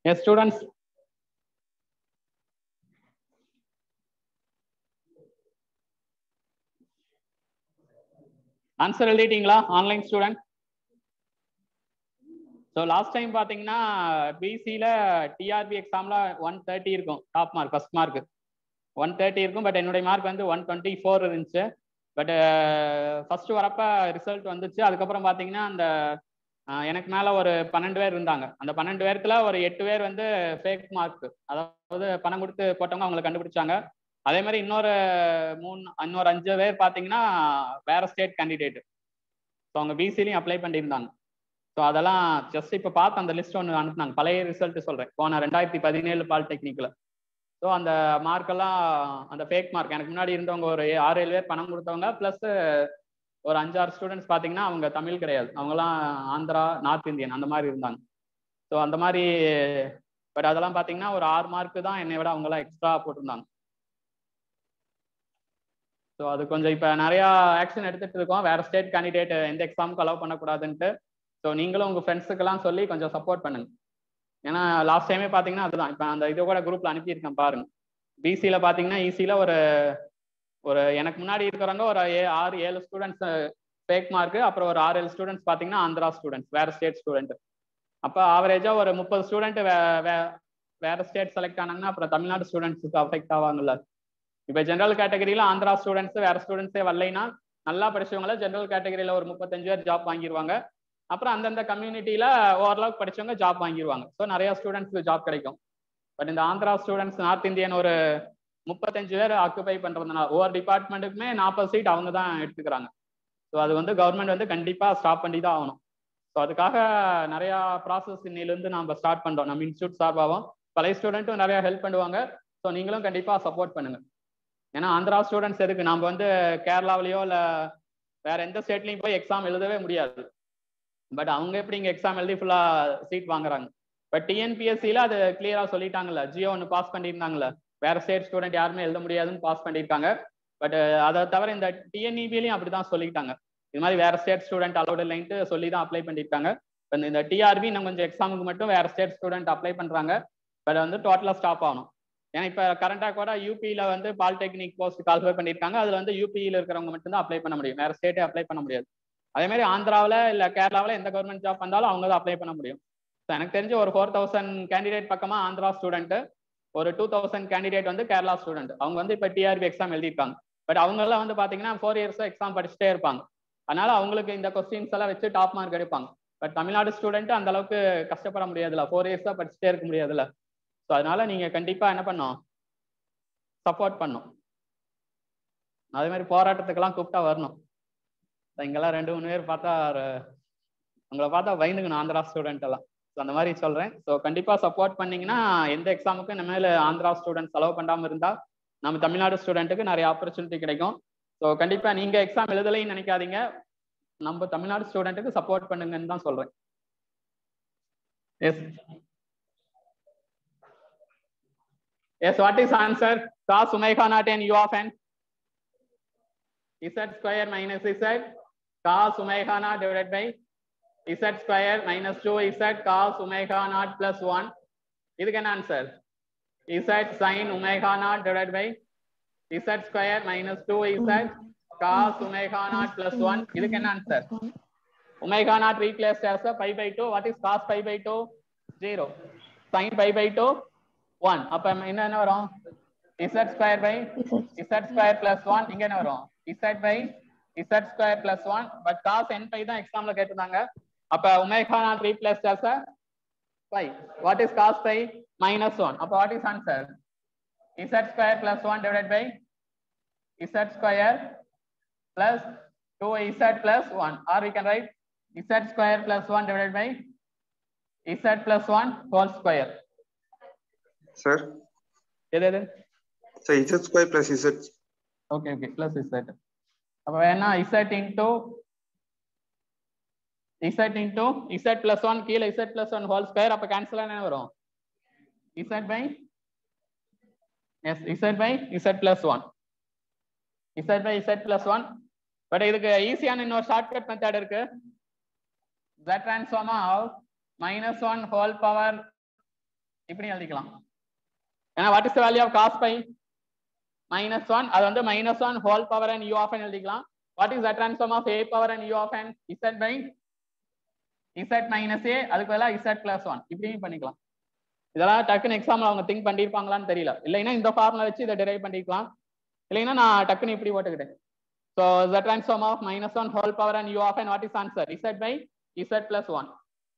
Yes, students. Answer எழுதிட்டீங்களா online student? So last time பார்த்தீங்கன்னா பிசியில் டிஆர்பி எக்ஸாமில் 130 இருக்கும் டாப் மார்க், ஃபர்ஸ்ட் மார்க் 130 இருக்கும். பட் என்னுடைய மார்க் வந்து 124 இருந்துச்சு. பட் ஃபர்ஸ்ட் வரப்ப ரிசல்ட் வந்துச்சு. அதுக்கப்புறம் பார்த்தீங்கன்னா அந்த எனக்கு மேலே ஒரு 12 பேர் இருந்தாங்க. அந்த 12 பேர்த்துல ஒரு 8 பேர் வந்து ஃபேக் மார்க், அதாவது பணம் கொடுத்து போட்டவங்க அவங்களை கண்டுபிடிச்சாங்க. அதே மாதிரி இன்னொரு 5 பேர் பார்த்தீங்கன்னா வேற ஸ்டேட் கேண்டிடேட். ஸோ அவங்க பிசிலையும் அப்ளை பண்ணியிருந்தாங்க. ஸோ அதெல்லாம் ஜஸ்ட் இப்போ பார்த்து அந்த லிஸ்ட் ஒன்று அனுப்புனாங்க. பழைய ரிசல்ட் சொல்கிறேன், போன 2017 பாலிடெக்னிக்கில். ஸோ அந்த மார்க்கெல்லாம் அந்த ஃபேக் மார்க். எனக்கு முன்னாடி இருந்தவங்க ஒரு 6-7 பேர் பணம் கொடுத்தவங்க, ப்ளஸ் ஒரு 5-6 ஸ்டூடெண்ட்ஸ் பார்த்தீங்கன்னா அவங்க தமிழ் கிடையாது, அவங்கலாம் ஆந்திரா, நார்த் இந்தியன் அந்த மாதிரி இருந்தாங்க. ஸோ அந்த மாதிரி பட் அதெல்லாம் பார்த்தீங்கன்னா ஒரு 6 மார்க்கு தான் என்னை விட அவங்களாம் எக்ஸ்ட்ரா போட்டிருந்தாங்க. ஸோ அது கொஞ்சம் இப்போ நிறையா ஆக்ஷன் எடுத்துகிட்டு இருக்கோம். வேறு ஸ்டேட் கேண்டிடேட் எந்த எக்ஸாமுக்கு அலோவ் பண்ணக்கூடாதுன்ட்டு. ஸோ நீங்களும் உங்கள் ஃப்ரெண்ட்ஸுக்கெல்லாம் சொல்லி கொஞ்சம் சப்போர்ட் பண்ணுங்க. ஏன்னா லாஸ்ட் டைமே பார்த்தீங்கன்னா அதுதான். இப்போ அந்த இதை கூட குரூப்பில் அனுப்பியிருக்கேன் பாருங்க. பிசியில் பார்த்தீங்கன்னா ஈஸியில் ஒரு எனக்கு முன்னாடி இருக்கிறவங்க ஒரு 6-7 ஸ்டூடெண்ட்ஸ் ஃபேக் மார்க்கு, அப்புறம் ஒரு 6-7 ஸ்டூடெண்ட்ஸ் பார்த்தீங்கன்னா ஆந்திரா ஸ்டூடெண்ட்ஸ், வேறு ஸ்டேட் ஸ்டூடெண்ட். அப்போ ஆவரேஜாக ஒரு 30 ஸ்டூடெண்ட் வேறு ஸ்டேட் செலக்ட் ஆனாங்கன்னா அப்புறம் தமிழ்நாடு ஸ்டூடெண்ட்ஸுக்கு அஃபெக்ட் ஆவாங்கல்ல. இப்போ ஜென்ரல் கேட்டகரியில் ஆந்திரா ஸ்டூடெண்ட்ஸ் வேறு ஸ்டூடெண்ட்ஸே வரலைன்னா நல்லா படிச்சவங்கள ஜென்ரல் கேட்டகரியில் ஒரு 35 பேர் ஜாப் வாங்கிடுவாங்க. அப்புறம் அந்தந்த கம்யூனிட்டியில் ஓரளவுக்கு படிச்சவங்க ஜாப் வாங்கிடுவாங்க. ஸோ நிறையா ஸ்டூடெண்ட்ஸ்க்கு ஜாப் கிடைக்கும். பட் இந்த ஆந்திரா ஸ்டூடெண்ட்ஸ், நார்த் இந்தியன் ஒரு 35 பேர் ஆக்குபை பண்ணுறதுனால ஒவ்வொரு டிபார்ட்மெண்ட்டுக்குமே 40 சீட் அவங்க தான் எடுத்துக்கிறாங்க. ஸோ அது வந்து கவர்மெண்ட் வந்து கண்டிப்பாக ஸ்டாப் பண்ணி தான் ஆகணும். ஸோ அதுக்காக நிறையா ப்ராசஸ் இன்னிலேருந்து நம்ம ஸ்டார்ட் பண்ணுறோம். நம்ம இன்ஸ்டியூட் சார்பாகவும் பழைய ஸ்டூடெண்ட்டும் நிறையா ஹெல்ப் பண்ணுவாங்க. ஸோ நீங்களும் கண்டிப்பாக சப்போர்ட் பண்ணுங்க. ஏன்னா ஆந்திரா ஸ்டூடெண்ட்ஸ் எதுக்கு, நம்ம வந்து கேரளாவிலையோ இல்லை வேற எந்த ஸ்டேட்லையும் போய் எக்ஸாம் எழுதவே முடியாது. பட் அவங்க எப்படி இங்கே எக்ஸாம் எழுதி ஃபுல்லாக சீட் வாங்குறாங்க. பட் டிஎன்பிஎஸ்சியில் அது கிளியராக சொல்லிட்டாங்கல்ல, ஜியோ ஒன்று பாஸ் பண்ணியிருந்தாங்கல்ல, வேற ஸ்டேட் ஸ்டூடெண்ட் யாருமே எழுத முடியாதுன்னு பாஸ் பண்ணியிருக்காங்க. பட் அதை தவிர இந்த டிஎன்இபிலையும் அப்படி தான் சொல்லிட்டாங்க. இது மாதிரி வேற ஸ்டேட் ஸ்டூடெண்ட் அலோடு இல்லைன்ட்டு சொல்லி தான் அப்ளை பண்ணியிருக்காங்க. இந்த டிஆர்பி இன்னும் கொஞ்சம் எக்ஸாமுக்கு மட்டும் வேற ஸ்டேட் ஸ்டூடெண்ட் அப்ளை பண்ணுறாங்க. பட் வந்து டோட்டலாக ஸ்டாப் ஆகணும். ஏன்னா இப்போ கரண்டாக கூட யூபியில் வந்து பாலிடெக்னிக் போஸ்ட் கால்ஃபர் பண்ணியிருக்காங்க. அதில் வந்து யூபியில் இருக்கிறவங்க மட்டும்தான் அப்ளை பண்ண முடியும், வேற ஸ்டேட்டே அப்ளை பண்ண முடியாது. அதே மாதிரி ஆந்திராவில் இல்லை கேரளாவில் எந்த கவர்மெண்ட் ஜாப் வந்தாலும் அவங்க தான் அப்ளை பண்ண முடியும். ஸோ எனக்கு தெரிஞ்சு ஒரு 4000 கேண்டிடேட் பக்கமாக ஆந்திரா ஸ்டூடெண்ட்டு, ஒரு 2000 கேண்டிடேட் வந்து கேரளா ஸ்டூடெண்ட். அவங்க வந்து இப்போ டிஆர்பி எக்ஸாம் எழுதியிருக்காங்க. பட் அவங்கெல்லாம் வந்து பார்த்தீங்கன்னா 4 இயர்ஸாக எக்ஸாம் படிச்சுட்டே இருப்பாங்க. அதனால அவங்களுக்கு இந்த கொஸ்டின்ஸ் எல்லாம் வச்சு டாப் மார்க் எடுப்பாங்க. பட் தமிழ்நாடு ஸ்டூடெண்ட் அந்த அளவுக்கு கஷ்டப்பட முடியாதுல்ல, 4 இயர்ஸாக படிச்சுட்டே இருக்க முடியாதுல்ல. ஸோ அதனால நீங்கள் கண்டிப்பாக என்ன பண்ணணும், சப்போர்ட் பண்ணும். அதே மாதிரி போராட்டத்துக்கெல்லாம் கூப்பிட்டா வரணும். இங்கெல்லாம் 2-3 பேர் பார்த்தா உங்களை பார்த்தா பயந்துக்கணும் ஆந்திரா ஸ்டூடெண்ட் எல்லாம். ஸோ அந்த மாதிரி சொல்கிறேன். ஸோ கண்டிப்பாக சப்போர்ட் பண்ணிங்கன்னா எந்த எக்ஸாமுக்கும் இந்த மேலே ஆந்திரா ஸ்டூடெண்ட்ஸ் செலவு பண்ணாமல் இருந்தால் நம்ம தமிழ்நாடு ஸ்டூடெண்ட்டுக்கு நிறைய ஆப்பர்ச்சுனிட்டி கிடைக்கும். ஸோ கண்டிப்பாக நீங்கள் எக்ஸாம் எழுதலைன்னு நினைக்காதீங்க, நம்ம தமிழ்நாடு ஸ்டூடெண்ட்டுக்கு சப்போர்ட் பண்ணுங்கன்னு தான் சொல்கிறேன். Yes yes what is answer? cos omega naught and u of n z square minus z cos omega naught divided by z square minus 2z cos omega naught plus 1. இதுக்கு என்ன answer? z sin omega naught divided by z square minus 2z cos omega naught plus 1. இதுக்கு என்ன answer? omega naught replaced as a pi by 2. What is cos pi by 2? 0. Sin pi by 2? 1. அப்ப என்ன வரும்? z square by z square plus 1. இங்க என்ன வரும்? z by z square plus 1. But cos n pi தான் எக்ஸாம்ல கேட்டிருந்தாங்க. அப்ப omega naught replaced as a pi. What is cos pi? Minus 1. அப்ப what is answer? z square plus 1 divided by z square plus 2z plus 1. Or we can write z square plus 1 divided by z plus 1 whole square. Sir. எது So z square plus z. Okay, plus z. அப்ப வேணா z into z plus 1 கீழ z plus 1 whole square அப்ப cancel என்ன வரும்? z by z plus 1. z by z plus 1. But இதுக்கு ஈஸியான இன்னொரு ஷார்ட்கட் மெத்தட் இருக்கு. z transform of -1 whole power இப்படி எழுதிக்கலாம். ஏன்னா what is the value of cos pi? -1. அது வந்து -1 whole power and u of n எழுதிக்கலாம். What is the transform of a power and u of n? z by z minus a, அதுக்கு பதிலா z plus 1 இப்படியும் பண்ணிக்கலாம். இதெல்லாம் டக்குன்னு எக்ஸாம்ல அவங்க திங்க் பண்ணிருப்பாங்களான்னு தெரியல. இல்லைன்னா இந்த ஃபார்முலா வச்சு இதை டெரைவ் பண்ணிக்கலாம். இல்லைன்னா நான் டக்குன்னு இப்படி போட்டுக்கிட்டேன். So the transform of -1 whole power and u of n, what is answer? Z by z plus 1.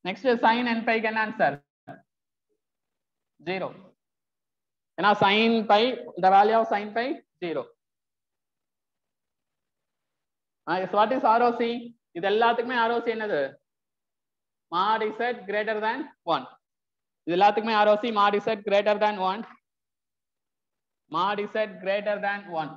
Next sin n pi can answer 0. ஏன்னா sin pi, the value of sin pi 0. What is ROC? இது எல்லாத்துக்குமே ROC என்னது? Mod z greater than 1. இது எல்லாத்துக்குமே ROC mod z greater than 1. Mod z greater than 1.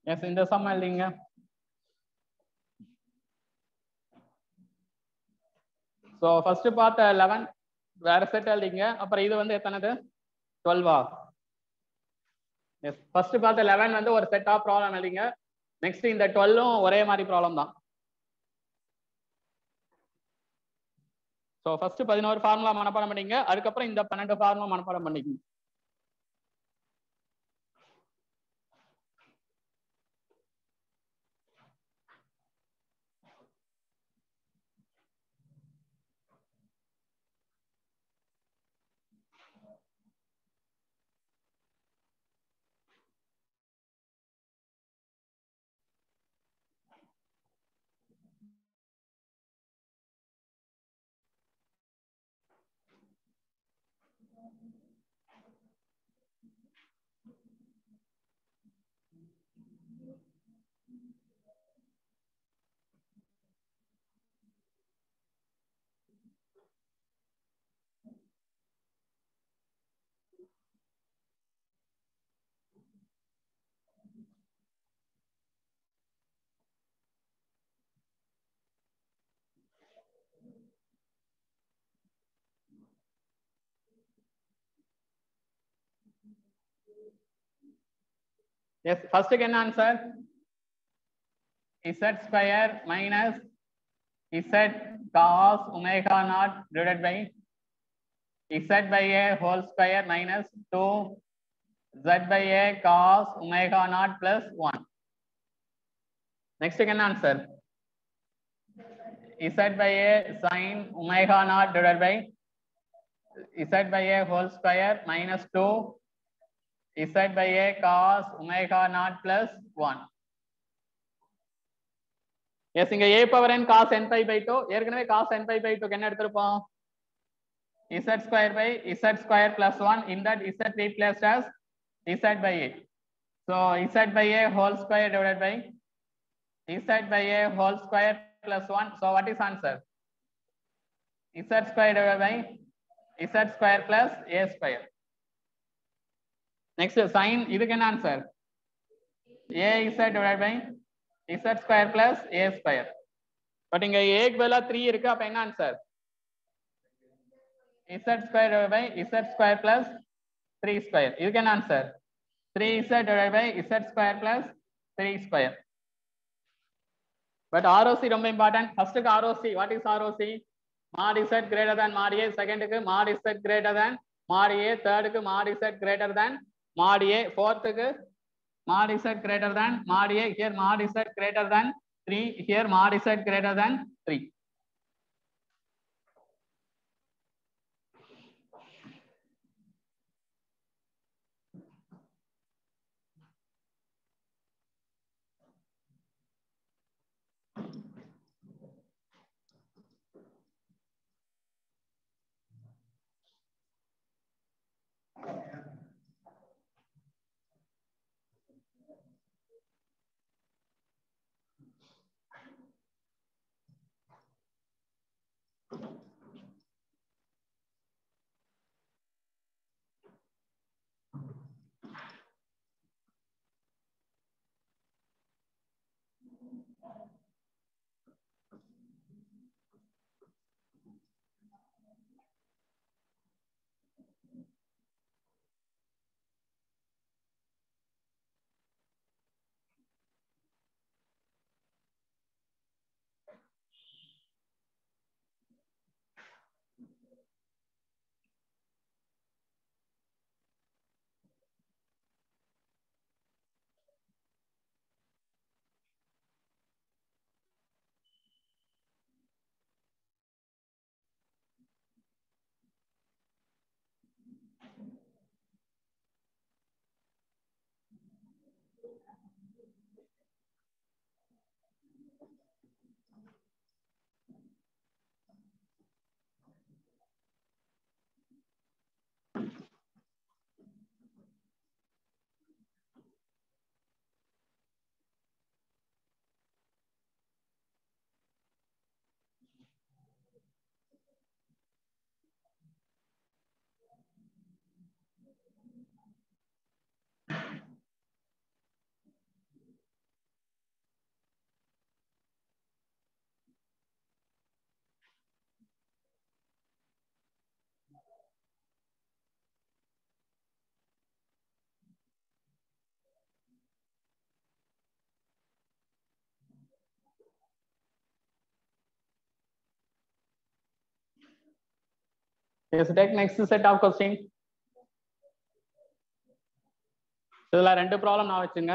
Yes, இந்த some எழுதிங்க. So first part 11 வேற set எழுதிங்க. அப்புறம் இது வந்து எத்தனது? 12 ஆ? Yes, first part 11 வந்து ஒரு செட் ஆஃப் ப்ராப்ளம் எழுதிங்க. நெக்ஸ்ட் இந்த 12ம் ஒரே மாதிரி ப்ராப்ளம் தான். So first 11 ஃபார்முலா மனப்பாடம் பண்ணீங்க. அதுக்கப்புறம் இந்த 12 ஃபார்முலா மனப்பாடம் பண்ணிக்கங்க. Yes, first என்ன answer? z square minus z cos omega naught divided by z by a whole square minus 2 z by a cos omega naught plus 1. Next என்ன answer? z by a sin omega naught divided by z by a whole square minus 2 z by a cos omega naught plus 1. S இங்க a power n cos n pi by 2 ஏற்கனவே cos n pi by 2 என்ன எடுத்திருப்போம் z square by z square plus 1 in that z replaced as z by a. So z by a whole square divided by z by a whole square plus 1. So what is answer? Z square divided by z square plus a square. Next sin இதுக்கு என்ன answer? az divided by z square plus a square. But இங்க a க்கு பதிலா 3 இருக்கு அப்ப என்ன answer z square divided by z square plus 3 square. இதுக்கு என்ன answer 3z divided by z square plus 3 square. But ROC ரொம்ப important. ஃபர்ஸ்ட்க்கு ROC. What is ROC? mod z greater than mod a. செகண்டுக்கு mod z greater than mod a. தேர்டுக்கு mod z greater than mod a. ஃபோர்த்துக்கு mod z greater than mod a. Here mod z greater than 3. Here mod z greater than 3. Yes, take next set of questions. இதுல ரெண்டு problem நான் வச்சுங்க.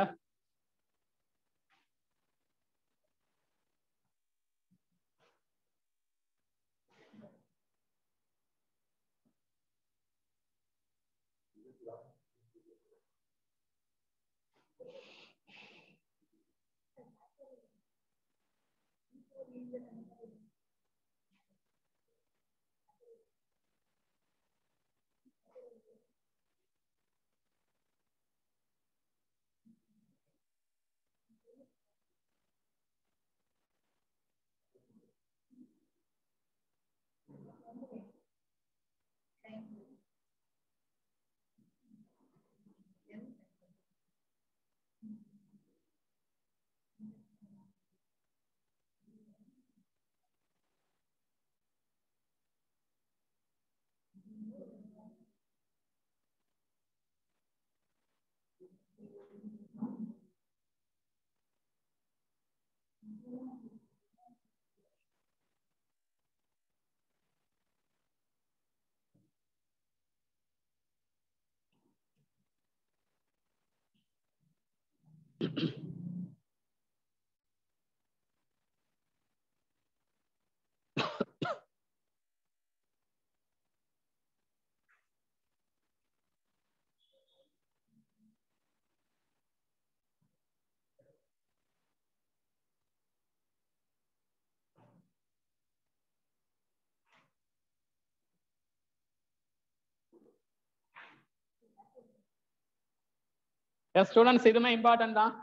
Yes, students, இதுமே important தான்.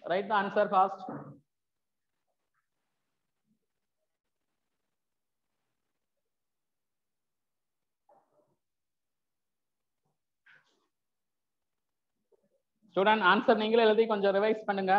Write the answer fast. Student, answer நீங்களே எழுதி கொஞ்சம் revise பண்ணுங்க.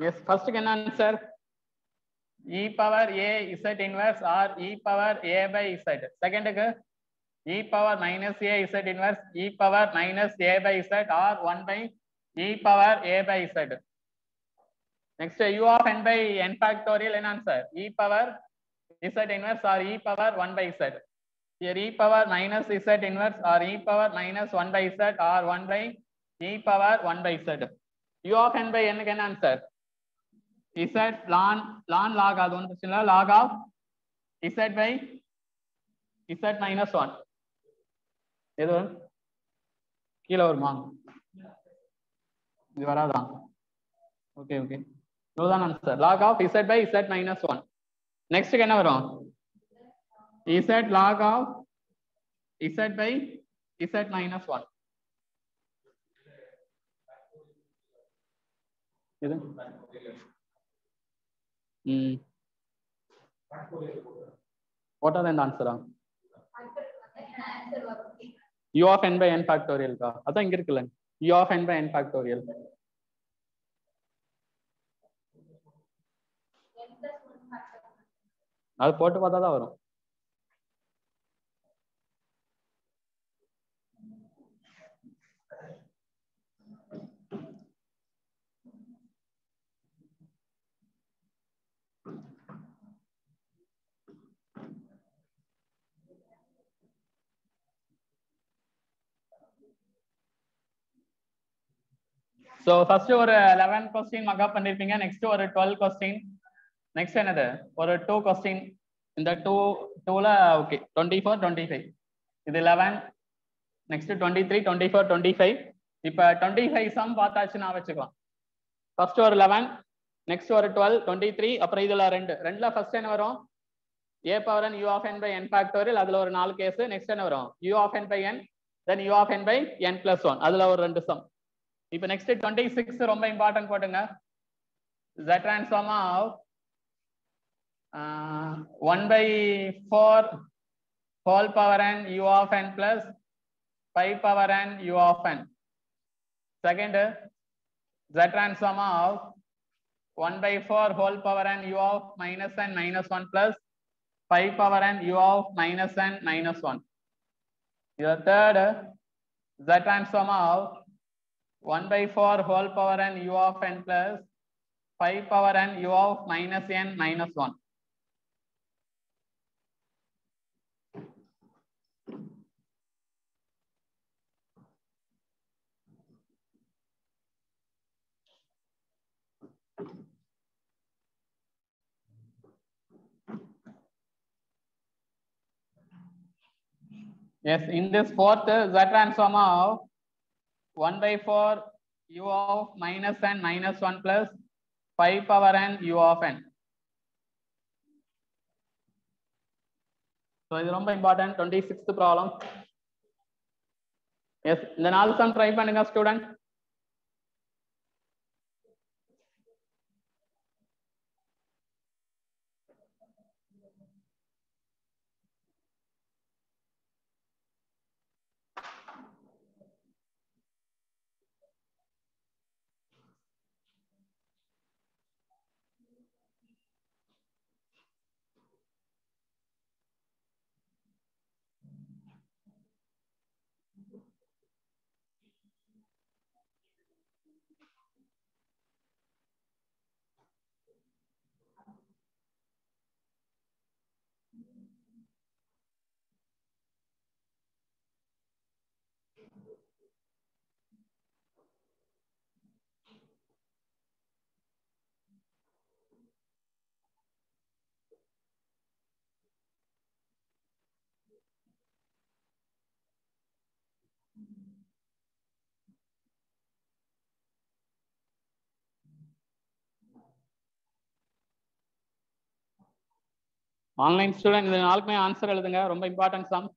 Yes, first can answer e power a z inverse or e power a by z. Second e power minus a z inverse e power minus a by z or 1 by e power a by z. Next u of n by n factorial and answer e power z inverse or e power 1 by z. Here e power minus z inverse or e power minus 1 by z or 1 by e power 1 by z. U of n by n can answer z ln log அது வந்துச்சுல log of z by z minus 1. எது கீழ வருமா? இது வராதா? Okay okay. இதுதான் answer. log of z by z minus 1. Next என்ன வரும்? z log of z by z minus 1. இது what are the answer? u of n by n factorial கா அதான் இங்க இருக்குல்ல u of n by n factorial. அது போட்டு பார்த்தா தான் வரும். So first ஒரு 11 question mark up பண்ணிருப்பீங்க. Next ஒரு 12 question. Next என்னது? ஒரு 2 question. இந்த 2ல ஓகே 24 25. இது 11. Next 23 24 25. இப்ப 25 sum பார்த்தாச்சுன்னா வச்சுக்கலாம். First ஒரு 11, next ஒரு 12 23, அப்புறம் இதுல ரெண்டுல first என்ன வரும்? a power n u of n by n factorial, அதுல ஒரு 4 கேஸ். Next என்ன வரும்? u of n by n, then u of n by n plus 1, அதுல ஒரு 2 sum. இப்ப next 26 ரொம்ப இம்பார்ட்டன்ட் போட்டுங்க. z transform of 1 by 4 whole power n u of n plus 5 power n u of n. Second z transform of 1 by 4 whole power n u of minus n minus 1 plus 5 power n u of minus n minus 1. Your third z transform of 1 by 4 whole power n u of n plus 5 power n u of minus n minus 1. Yes, in this fourth z transform of 1 by 4 u of minus n minus 1 plus 5 power n u of n. So இது ரொம்ப important. 26th problem. S, இந்த 4 some try பண்ணுங்க student. Online student இந்த நாளுக்குமே answer எழுதுங்க, ரொம்ப important some.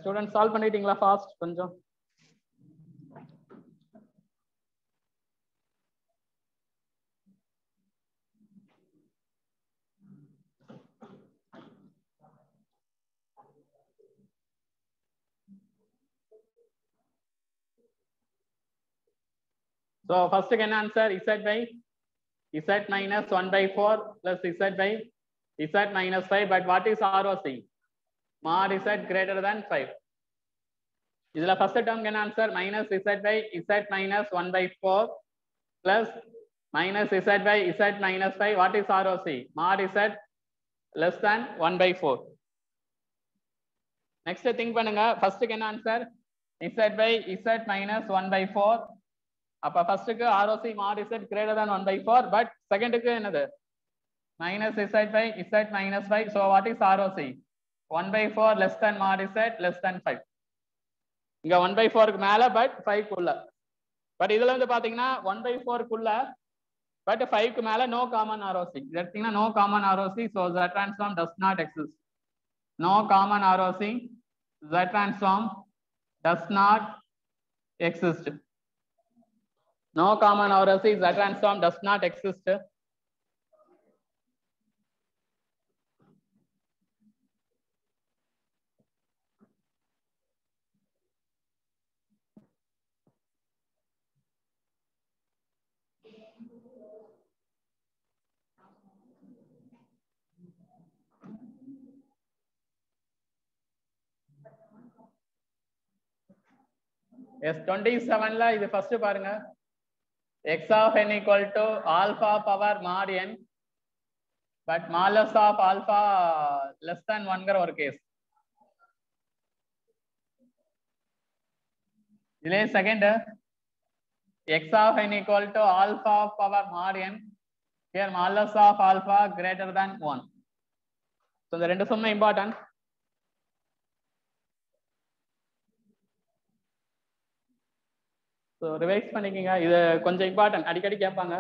Student solve பண்ணிட்டீங்களா fast கொஞ்சம்? So first என்ன answer? Z by Z minus 1 by 4 plus Z by Z minus 5. But what is ROC? Mod Z greater than 5. இதுல first term என்ன answer? minus Z by Z minus 1 by 4 plus minus Z by Z minus 5. What is ROC? Mod Z less than 1 by 4. Next think பண்ணுங்க. first என்ன answer? Z by Z minus 1 by 4. அப்ப ஃபர்ஸ்ட்க்கு ROC mod Z greater than 1 by 4. but செகண்டுக்கு என்னது? minus Z by Z minus 5. so what is ROC? 1 by 4 less than mod Z less than 5. இங்க 1 by 4க்கு மேல but 5 குள்ள. But இதுல வந்து பாத்தீங்கன்னா 1 by 4 குள்ள but 5க்கு மேல no common ROC. எடுத்தீங்கன்னா no common ROC. so Z transform does not exist. no common ROC. Z transform does not exist. No common ROC. Z transform does not exist. Yes, 27ல இது first பாருங்க. x of n equal to alpha power mod n but modulus of alpha less than 1ங்கிற ஒரு case. இதுல second x of n equal to alpha power mod n. here modulus of alpha greater than 1. so இந்த ரெண்டு சும்மா important. so revise பண்ணிக்கங்க, இது கொஞ்சம் important, அடிக்கடி கேட்பாங்க.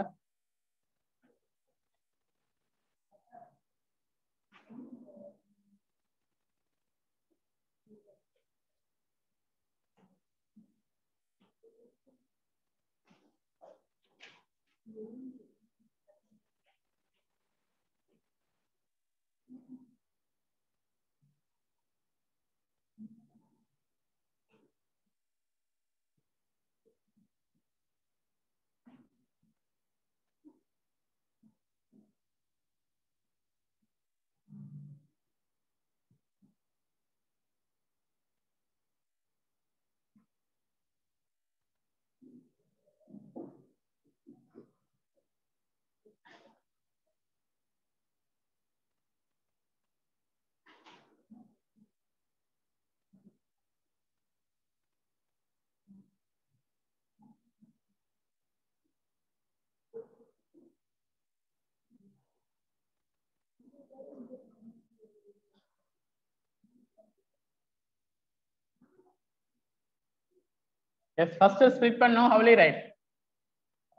Yes, first split pannu, how will you write?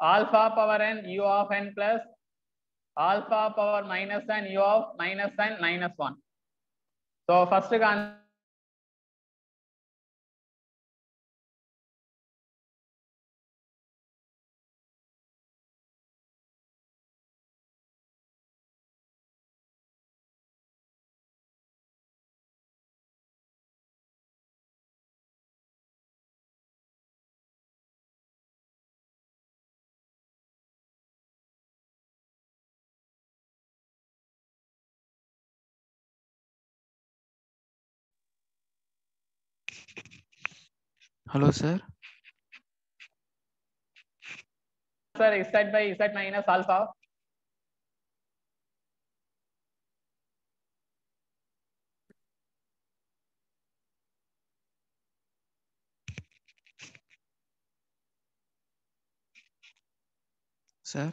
Alpha power n u of n plus alpha power minus n u of minus n minus 1. So first Hello, sir. sir is z by z minus alpha. Sir.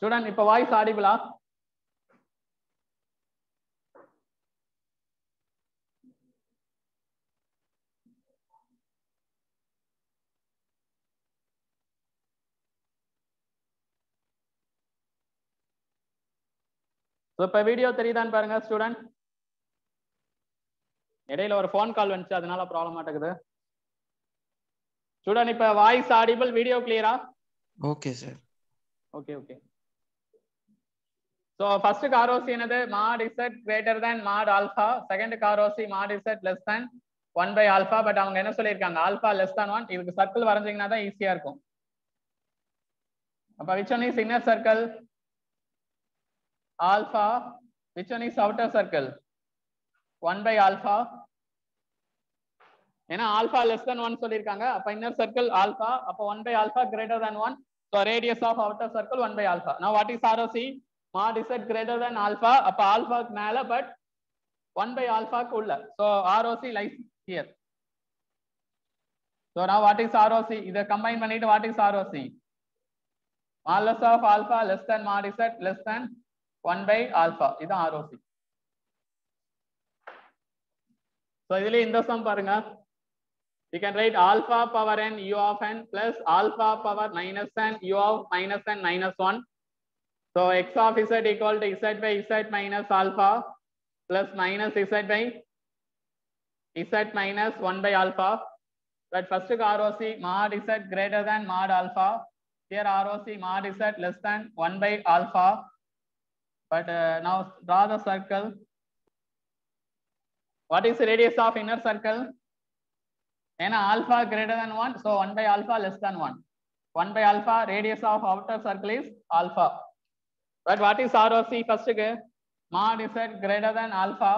Student, இப்ப voice audible ஆ? So இப்ப video தெரியுதான்னு பாருங்க student. இடையில ஒரு phone call வந்துச்சு அதனால problem ஆட்டக்குது. Student இப்ப voice audible, video கிளியரா? Okay, sir. Okay, okay. So first ROC என்னது? Mod Z greater than mod alpha. Second ROC mod Z less than 1 by alpha. But அவங்க என்ன சொல்லியிருக்காங்க? Alpha less than 1. இதுக்கு circle வரைஞ்சீங்கன்னா தான் ஈஸியா இருக்கும். அப்ப which one is inner circle? Alpha. Which one is outer circle? 1 by alpha. ஏன்னா alpha less than 1 சொல்லியிருக்காங்க. அப்ப inner circle alpha. அப்ப 1 by alpha greater than 1. So radius of outer circle 1 by alpha. Now what is ROC? Mod Z greater than alpha. அப்ப alpha க்கு மேல but 1 by alpha க்கு உள்ள. So ROC lies here. So now what is ROC? இத combine பண்ணிட்டு what is ROC? Modulus of alpha less than mod Z less than 1 by alpha. இது ROC. So இதுல இந்த sum பாருங்க. You can write alpha power n u of n plus alpha power minus n u of minus n minus 1. So x of z equal to z by z minus alpha plus minus z by z minus 1 by alpha. But first ROC mod z greater than mod alpha. Here ROC mod z less than 1 by alpha. But now draw the circle. What is the radius of inner circle? And alpha greater than 1, so 1 by alpha less than 1. 1 by alpha, radius of outer circle is alpha. But what is ROC? First mod Z greater than alpha.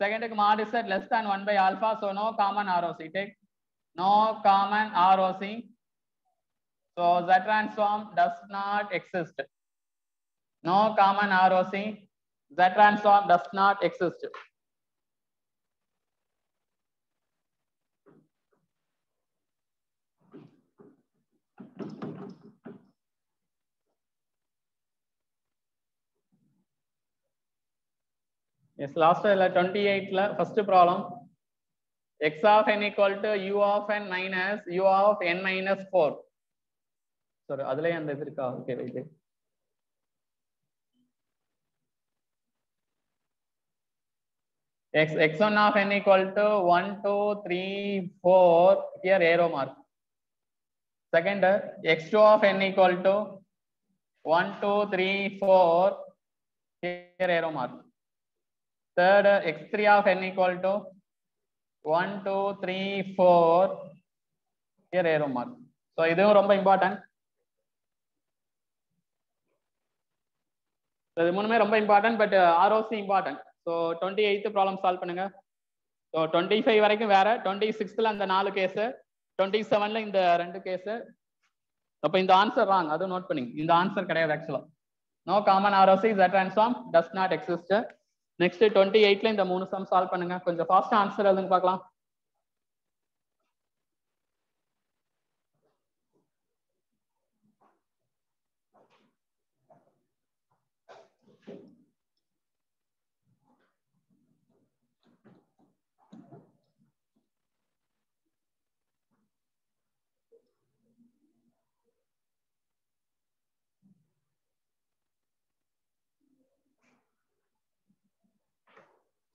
Second mod Z less than 1 by alpha, so no common ROC. Take no common ROC. So Z transform does not exist. No common ROC. Z transform does not exist. Yes, last 28 first problem. X of n equal to u of n minus u of n minus 4. Sorry, adle and edhirka. Okay, wait. X1 of n equal to 1, 2, 3, 4. Here arrow mark. Second, x2 of n equal to 1, 2, 3, 4. Here arrow mark. Third, x3 of n equal to 1, 2, 3, 4. Here arrow mark. So this is very important. So this is very important, but ROC important. So 28th problem solve பண்ணுங்க. So 25 வரைக்கும் வேற, 26ல அந்த 4 case, 27ல இந்த 2 case. அப்ப இந்த answer wrong, அது note பண்ணுங்க. இந்த ஆன்சர் கிடையாது ஆக்சுவலா. No common ROC Z transform does not exist. Next 28ல இந்த 3 சம் சால்வ் பண்ணுங்க. கொஞ்சம் ஃபாஸ்டா ஆன்சர் எழுதுங்க பார்க்கலாம்.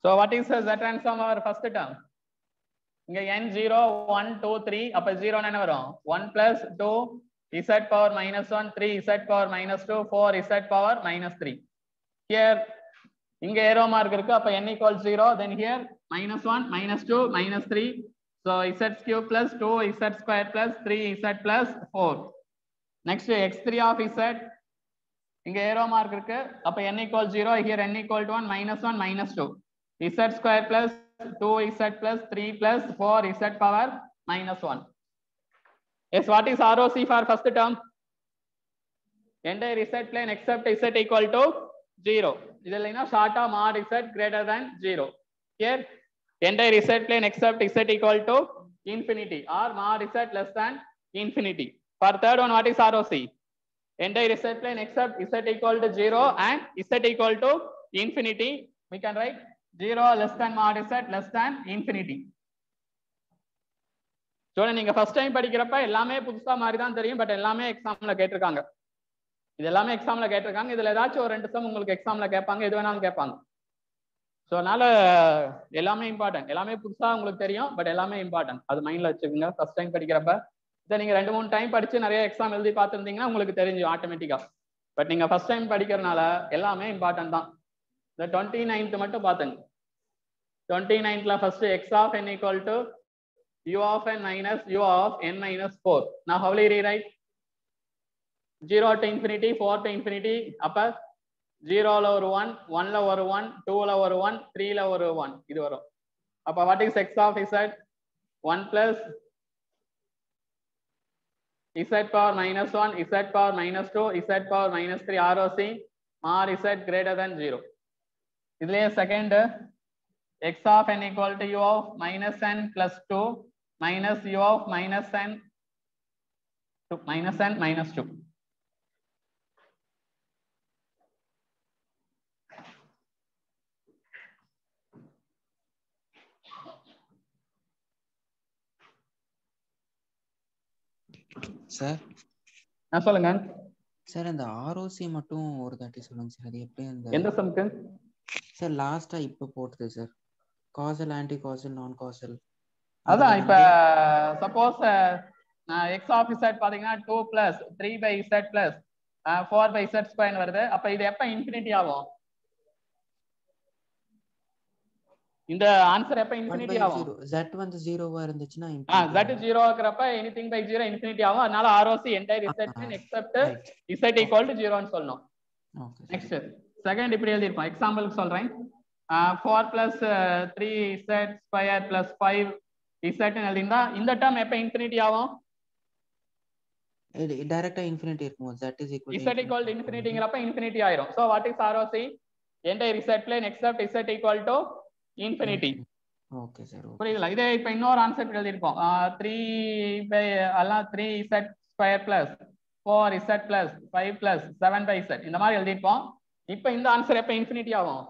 So what is the Z transform our first term? இங்க n 0 1 2 3 அப்ப 0 என்ன வரும்? 1 plus 2 z power minus 1 3 z power minus 2 4 z power minus 3. Here இங்க arrow mark இருக்கு, அப்ப n equals 0. Then here minus 1 minus 2 minus 3. So z cube plus 2 z square plus 3 z plus 4. Next x3 of z இங்க arrow mark இருக்கு, அப்ப n equals 0. Here n equal to 1 minus 1 minus 2. Z square plus 2z plus 3 plus 4z power minus 1. Yes, what is ROC for first term? Entire Z plane except Z equal to 0. Idella short of mod Z greater than 0. Here entire Z plane except Z equal to infinity or mod Z less than infinity. For third one, what is ROC? Entire Z plane except Z equal to 0 and Z equal to infinity. We can write 0 less than mod Z less than infinity. So நீங்க first time படிக்கிறப்ப எல்லாமே புதுசா மாதிரி தான் தெரியும், but எல்லாமே எக்ஸாம்ல கேட்டிருக்காங்க. இது எல்லாமே எக்ஸாம்ல கேட்டிருக்காங்க. இதுல ஏதாச்சும் ஒரு 2 சம் உங்களுக்கு எக்ஸாம்ல கேட்பாங்க, எது வேணாலும் கேட்பாங்க. ஸோ அதனால எல்லாமே இம்பார்ட்டன்ட், எல்லாமே புதுசா உங்களுக்கு தெரியும், பட் எல்லாமே இம்பார்ட்டன்ட். அது மைண்ட்ல வச்சுக்கோங்க ஃபர்ஸ்ட் டைம் படிக்கிறப்ப. இதை நீங்க 2-3 டைம் படிச்சு நிறைய எக்ஸாம் எழுதி பார்த்துருந்தீங்கன்னா உங்களுக்கு தெரியும் ஆட்டோமேட்டிக்கா. பட் நீங்க ஃபர்ஸ்ட் டைம் படிக்கிறதுனால எல்லாமே இம்பார்ட்டன்ட் தான். இந்த 29th மட்டும் பாத்துங்க. 29th first x of n equal to u of n minus u of n minus 4. Now how will you rewrite? 0 to infinity, 4 to infinity. அப்ப 0 ல ஒரு 1, 1 ல ஒரு 1, 2 ல ஒரு 1, 3 ல ஒரு 1 இது வரும். அப்ப what is x of z? 1 plus z power minus 1, z power minus 2, z power minus 3 ROC or z greater than 0. இதுலயே second x of n equal to u of minus n plus 2 minus u of minus n to minus n minus 2. Sir சொல்லுங்க sir. இந்த ROC மட்டும் ஒரு தாட்டி சொல்லுங்க sir. அது எப்படி அந்த எந்த சம்க்கு சார் லாஸ்டா இப்ப போட்டது சார்? காசல், ஆன்டி காசல், நான் காசல். அதான் இப்ப சப்போஸ் x of z பாத்தீங்கன்னா 2 plus 3 by z plus 4 by z square வருது. அப்ப இது எப்ப இன்ஃபினிட்டி ஆகும்? இந்த ஆன்சர் எப்ப இன்ஃபினிட்டி ஆகும்? z வந்து 0வா இருந்துச்சுனா z 0 ஆகறப்ப anything by 0 இன்ஃபினிட்டி ஆகும். அதனால ROC entire z plane except z equal to 0 ன்னு சொல்லணும். ஓகே. நெக்ஸ்ட் செகண்ட் இப்படி எழுதி இருப்போம். எக்ஸாம்பிளுக்கு சொல்றேன். 4 plus 3z square plus 5z ன்னு எழுதினா இந்த டேர்ம் எப்ப இன்ஃபினிட்டி ஆகும்? டைரக்டா இன்ஃபினிட்டி இருக்கும். z equal to infinity-ங்கறப்ப இன்ஃபினிட்டி ஆயிரும். So what is ROC? Entire z plane except z equal to infinity. Okay sir. புரியுதுல? இதே இப்ப இன்னொரு ஆன்சர் எழுதி இருப்போம். 3 by எல்லாம் 3z square plus 4z plus 5 plus 7 by z இந்த மாதிரி எழுதி இருப்போம். இப்ப இந்த ஆன்சர் எப்ப இன்ஃபினிட்டி ஆகும்?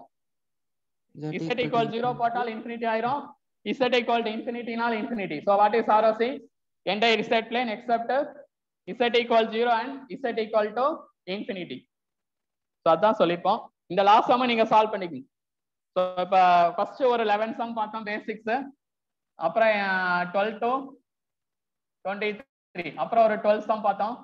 Z equal 0 போட்டால் infinity ஆயிரும். Z equal to infinity னால் infinity. So what is ROC? Entire Z plane except Z equal 0 and Z equal to infinity. So அதான் சொல்லிப்போம். இந்த லாஸ்ட் சம் நீங்க சால்வ் பண்ணிக்கணும். ஸோ இப்போ ஃபர்ஸ்ட் ஒரு 11 சம் பார்த்தோம் பேசிக்ஸ், அப்புறம் 12 to 23, அப்புறம் ஒரு 12 சம் பார்த்தோம்,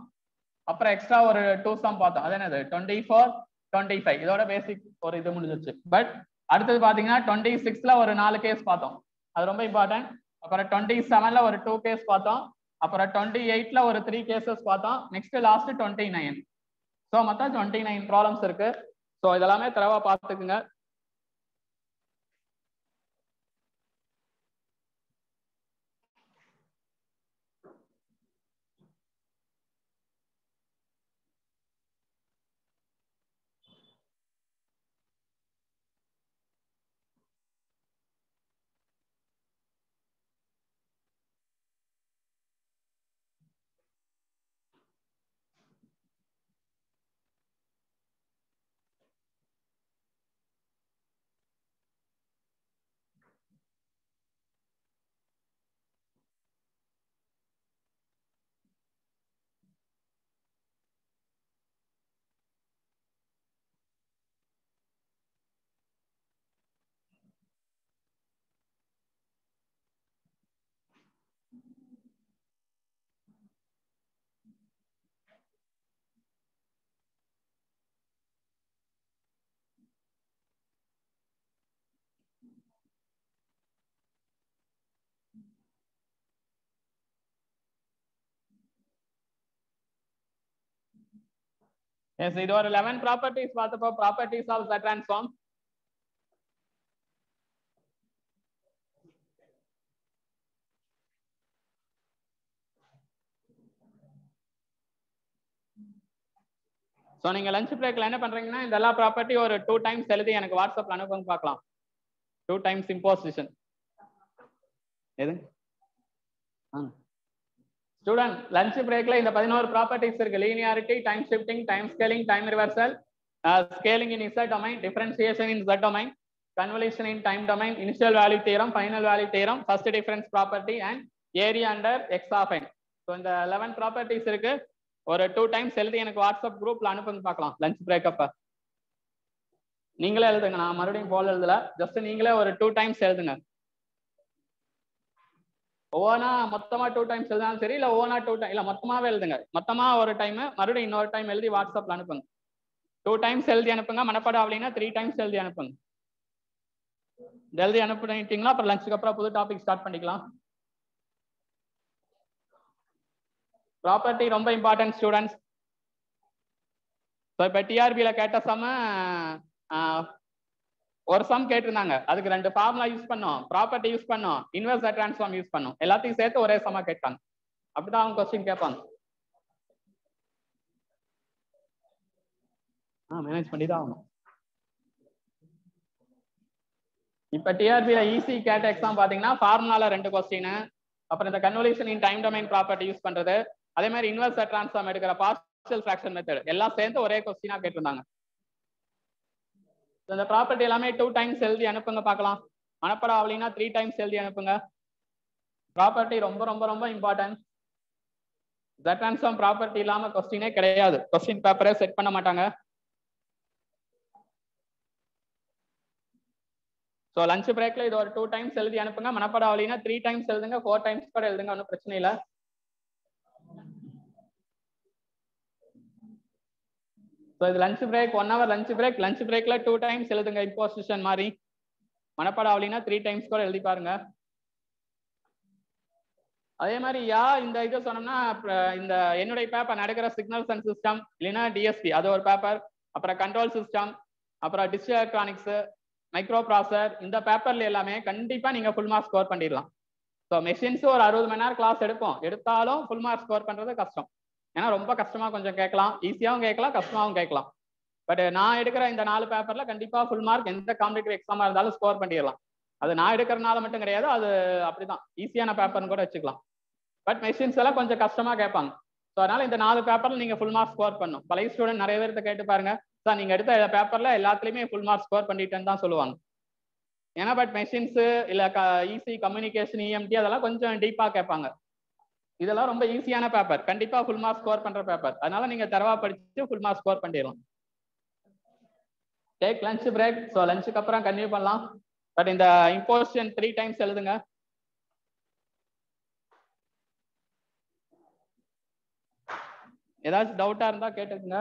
அப்புறம் எக்ஸ்ட்ரா ஒரு 2 சம் பார்த்தோம். அது என்னது 24 25, இதோட பேசிக் ஒரு இது முடிஞ்சிச்சு. பட் அடுத்தது பாத்தீங்கன்னா 26ல ஒரு 4 கேஸ் பார்த்தோம், அது ரொம்ப இம்பார்ட்டன்ட். அப்புறம் 27ல ஒரு 2 கேஸ் பார்த்தோம், அப்புறம் 28ல ஒரு 3 கேசஸ் பார்த்தோம், நெக்ஸ்ட் லாஸ்ட் 29. ஸோ மொத்தம் 29 ப்ராப்ளம்ஸ் இருக்கு. ஸோ இதெல்லாமே தரவா பார்த்துக்குங்க. எஸ், இது ஒரு 11 ப்ராப்பர்ட்டிஸ் பார்த்தப்போ properties of Z transform. So நீங்க லஞ்ச் பிரேக்ல என்ன பண்றீங்கன்னா இந்த எல்லா ப்ராப்பர்ட்டி ஒரு 2 டைம்ஸ் எழுதி எனக்கு வாட்ஸ்அப்ல அனுப்புங்க பார்க்கலாம். 2 டைம்ஸ் இம்போசிஷன். எது ஸ்டூடெண்ட் லஞ்ச் பிரேக்ல இந்த 11 ப்ராப்பர்ட்டிஸ் இருக்கு. Linearity, time shifting, time scaling, time reversal, scaling in Z domain, differentiation in Z domain, convolution in time domain, initial value theorem, final value theorem, first difference property and area under x of n. So இந்த 11 properties இருக்கு. ஒரு 2 times எழுதி எனக்கு WhatsApp குரூப்ல அனுப்புங்க பார்க்கலாம். Lunch break அப்ப நீங்களே எழுதுங்க, நான் மறுபடியும் போல் எழுதல, ஜஸ்ட் நீங்களே ஒரு 2 டைம்ஸ் எழுதுங்க. ஒவ்வொன்னா மொத்தமா 2 டைம்ஸ் எழுதினாலும் சரி, இல்ல ஒவ்வொன்னா 2 டைம் இல்ல மொத்தமாவே எழுதுங்க. மொத்தமா ஒரு டைம் மறுபடியும் இன்னொரு டைம் எழுதி வாட்ஸ்அப்ல அனுப்புங்க. 2 டைம்ஸ் எழுதி அனுப்புங்க. மனப்பாடம் ஆகலைன்னா 3 டைம்ஸ் எழுதி அனுப்புங்க. எழுதி அனுப்பிட்டீங்களா அப்புறம் லஞ்சுக்கு அப்புறம் புது டாபிக் ஸ்டார்ட் பண்ணிக்கலாம். ப்ராப்பர்ட்டி ரொம்ப இம்பார்ட்டன்ட் ஸ்டூடெண்ட்ஸ். ஸோ இப்போ டிஆர்பியில கேட்ட சம ஒரு சம் கேட்டிருந்தாங்க, அதுக்கு 2 ஃபார்முலா யூஸ் பண்ணோம், ப்ராப்பர்ட்டி யூஸ் பண்ணோம், இன்வெர்ஸ் டிரான்ஸ்ஃபார்ம் யூஸ் பண்ணோம், எல்லாத்தையும் சேர்த்து ஒரே சமா கேட்பாங்க. அப்படிதான் அவங்க கொஸ்டின் கேட்பாங்க. மேனேஜ் பண்ணி தான் ஆகணும். இப்ப டிஆர்பியில ஈஸி கேட்ட எக்ஸாம் பாத்தீங்கன்னா ஃபார்முலால 2 கொஸ்டின், அப்புறம் இந்த convolution in time domain property use பண்றது, அதே மாதிரி இன்வெர்ஸ் டிரான்ஸ்ஃபார்ம் எடுக்கிற பார்ஷியல் ஃபிராக்ஷன் மெத்தட் எல்லாம் சேர்ந்து ஒரே கொஸ்டினா கேட்டிருந்தாங்க. இந்த ப்ராப்பர்ட்டி எல்லாமே 2 டைம்ஸ் எழுதி அனுப்புங்க பார்க்கலாம். மனப்பாடம் ஆகலைன்னா 3 டைம்ஸ் எழுதி அனுப்புங்க. ப்ராப்பர்ட்டி ரொம்ப ரொம்ப ரொம்ப இம்பார்ட்டன்ட். Z டிரான்ஸ்ஃபார்ம் ப்ராப்பர்ட்டி இல்லாம கொஸ்டினே கிடையாது. கொஸ்டின் பேப்பரே செட் பண்ண மாட்டாங்க. ஸோ லஞ்ச் பிரேக்ல இது ஒரு 2 டைம்ஸ் எழுதி அனுப்புங்க. மனப்பாடம் ஆகலைன்னா 3 டைம்ஸ் எழுதுங்க, 4 டைம்ஸ் கூட எழுதுங்க, ஒன்றும் பிரச்சனை இல்லை. ஸோ இது lunch break, 1 hour lunch break. Lunch பிரேக்ல 2 டைம்ஸ் எழுதுங்க இம்போசிஷன் மாதிரி. மனப்பாடம் ஆகலைன்னா 3 டைம்ஸ் கூட எழுதி பாருங்க. அதே மாதிரி இந்த இது சொன்னோம்னா இந்த என்னுடைய பேப்பர் நடக்கிற சிக்னல்ஸ் அண்ட் சிஸ்டம் இல்லைன்னா டிஎஸ்பி அது ஒரு பேப்பர், அப்புறம் கண்ட்ரோல் சிஸ்டம், அப்புறம் டிஜிட்டல் எலக்ட்ரானிக்ஸ், மைக்ரோ ப்ராசர், இந்த பேப்பர்ல எல்லாமே கண்டிப்பா நீங்க ஃபுல் மார்க் ஸ்கோர் பண்ணிடலாம். ஸோ மெஷின்ஸ் ஒரு 60 மணி நேரம் கிளாஸ் எடுத்தாலும் ஃபுல் மார்க் ஸ்கோர் பண்றது கஷ்டம். ஏன்னா ரொம்ப கஷ்டமா கொஞ்சம் கேட்கலாம், ஈஸியாகவும் கேட்கலாம், கஷ்டமாகவும் கேட்கலாம். பட் நான் எடுக்கிற இந்த 4 பேப்பர்ல கண்டிப்பா ஃபுல் மார்க் எந்த காம்படிட்டிவ் எக்ஸாமா இருந்தாலும் ஸ்கோர் பண்ணிடலாம். அது நான் எடுக்கிறனால மட்டும் கிடையாது, அது அப்படிதான் ஈஸியான பேப்பர்னு கூட வச்சுக்கலாம். பட் மெஷின்ஸ் எல்லாம் கொஞ்சம் கஷ்டமா கேட்பாங்க. ஸோ அதனால இந்த 4 பேப்பர்ல நீங்க ஃபுல் மார்க் ஸ்கோர் பண்ணும். பழைய ஸ்டூடெண்ட் நிறைய பேர்த்த கேட்டு பாருங்க, சார் நீங்க எடுத்த பேப்பர்ல எல்லாத்துலயுமே ஃபுல் மார்க் ஸ்கோர் பண்ணிட்டேன்னு தான் சொல்லுவாங்க. ஏன்னா பட் மெஷின்ஸ் இல்ல ஈஸி கம்யூனிகேஷன் இஎம்டி அதெல்லாம் கொஞ்சம் டீப்பா கேட்பாங்க. இதெல்லாம் ரொம்ப ஈஸியான பேப்பர், கண்டிப்பா ஃபுல் மார்க் ஸ்கோர் பண்ற பேப்பர். அதனால நீங்க தரவா படிச்சு ஃபுல் மார்க் ஸ்கோர் பண்ணிடலாம். Take lunch break. ஸோ லஞ்சுக்கு அப்புறம் கன்டினியூ பண்ணலாம். பட் இந்த இம்போசிஷன் 3 டைம்ஸ் எழுதுங்க. ஏதாச்சும் டவுட்டா இருந்தா கேட்டுக்குங்க.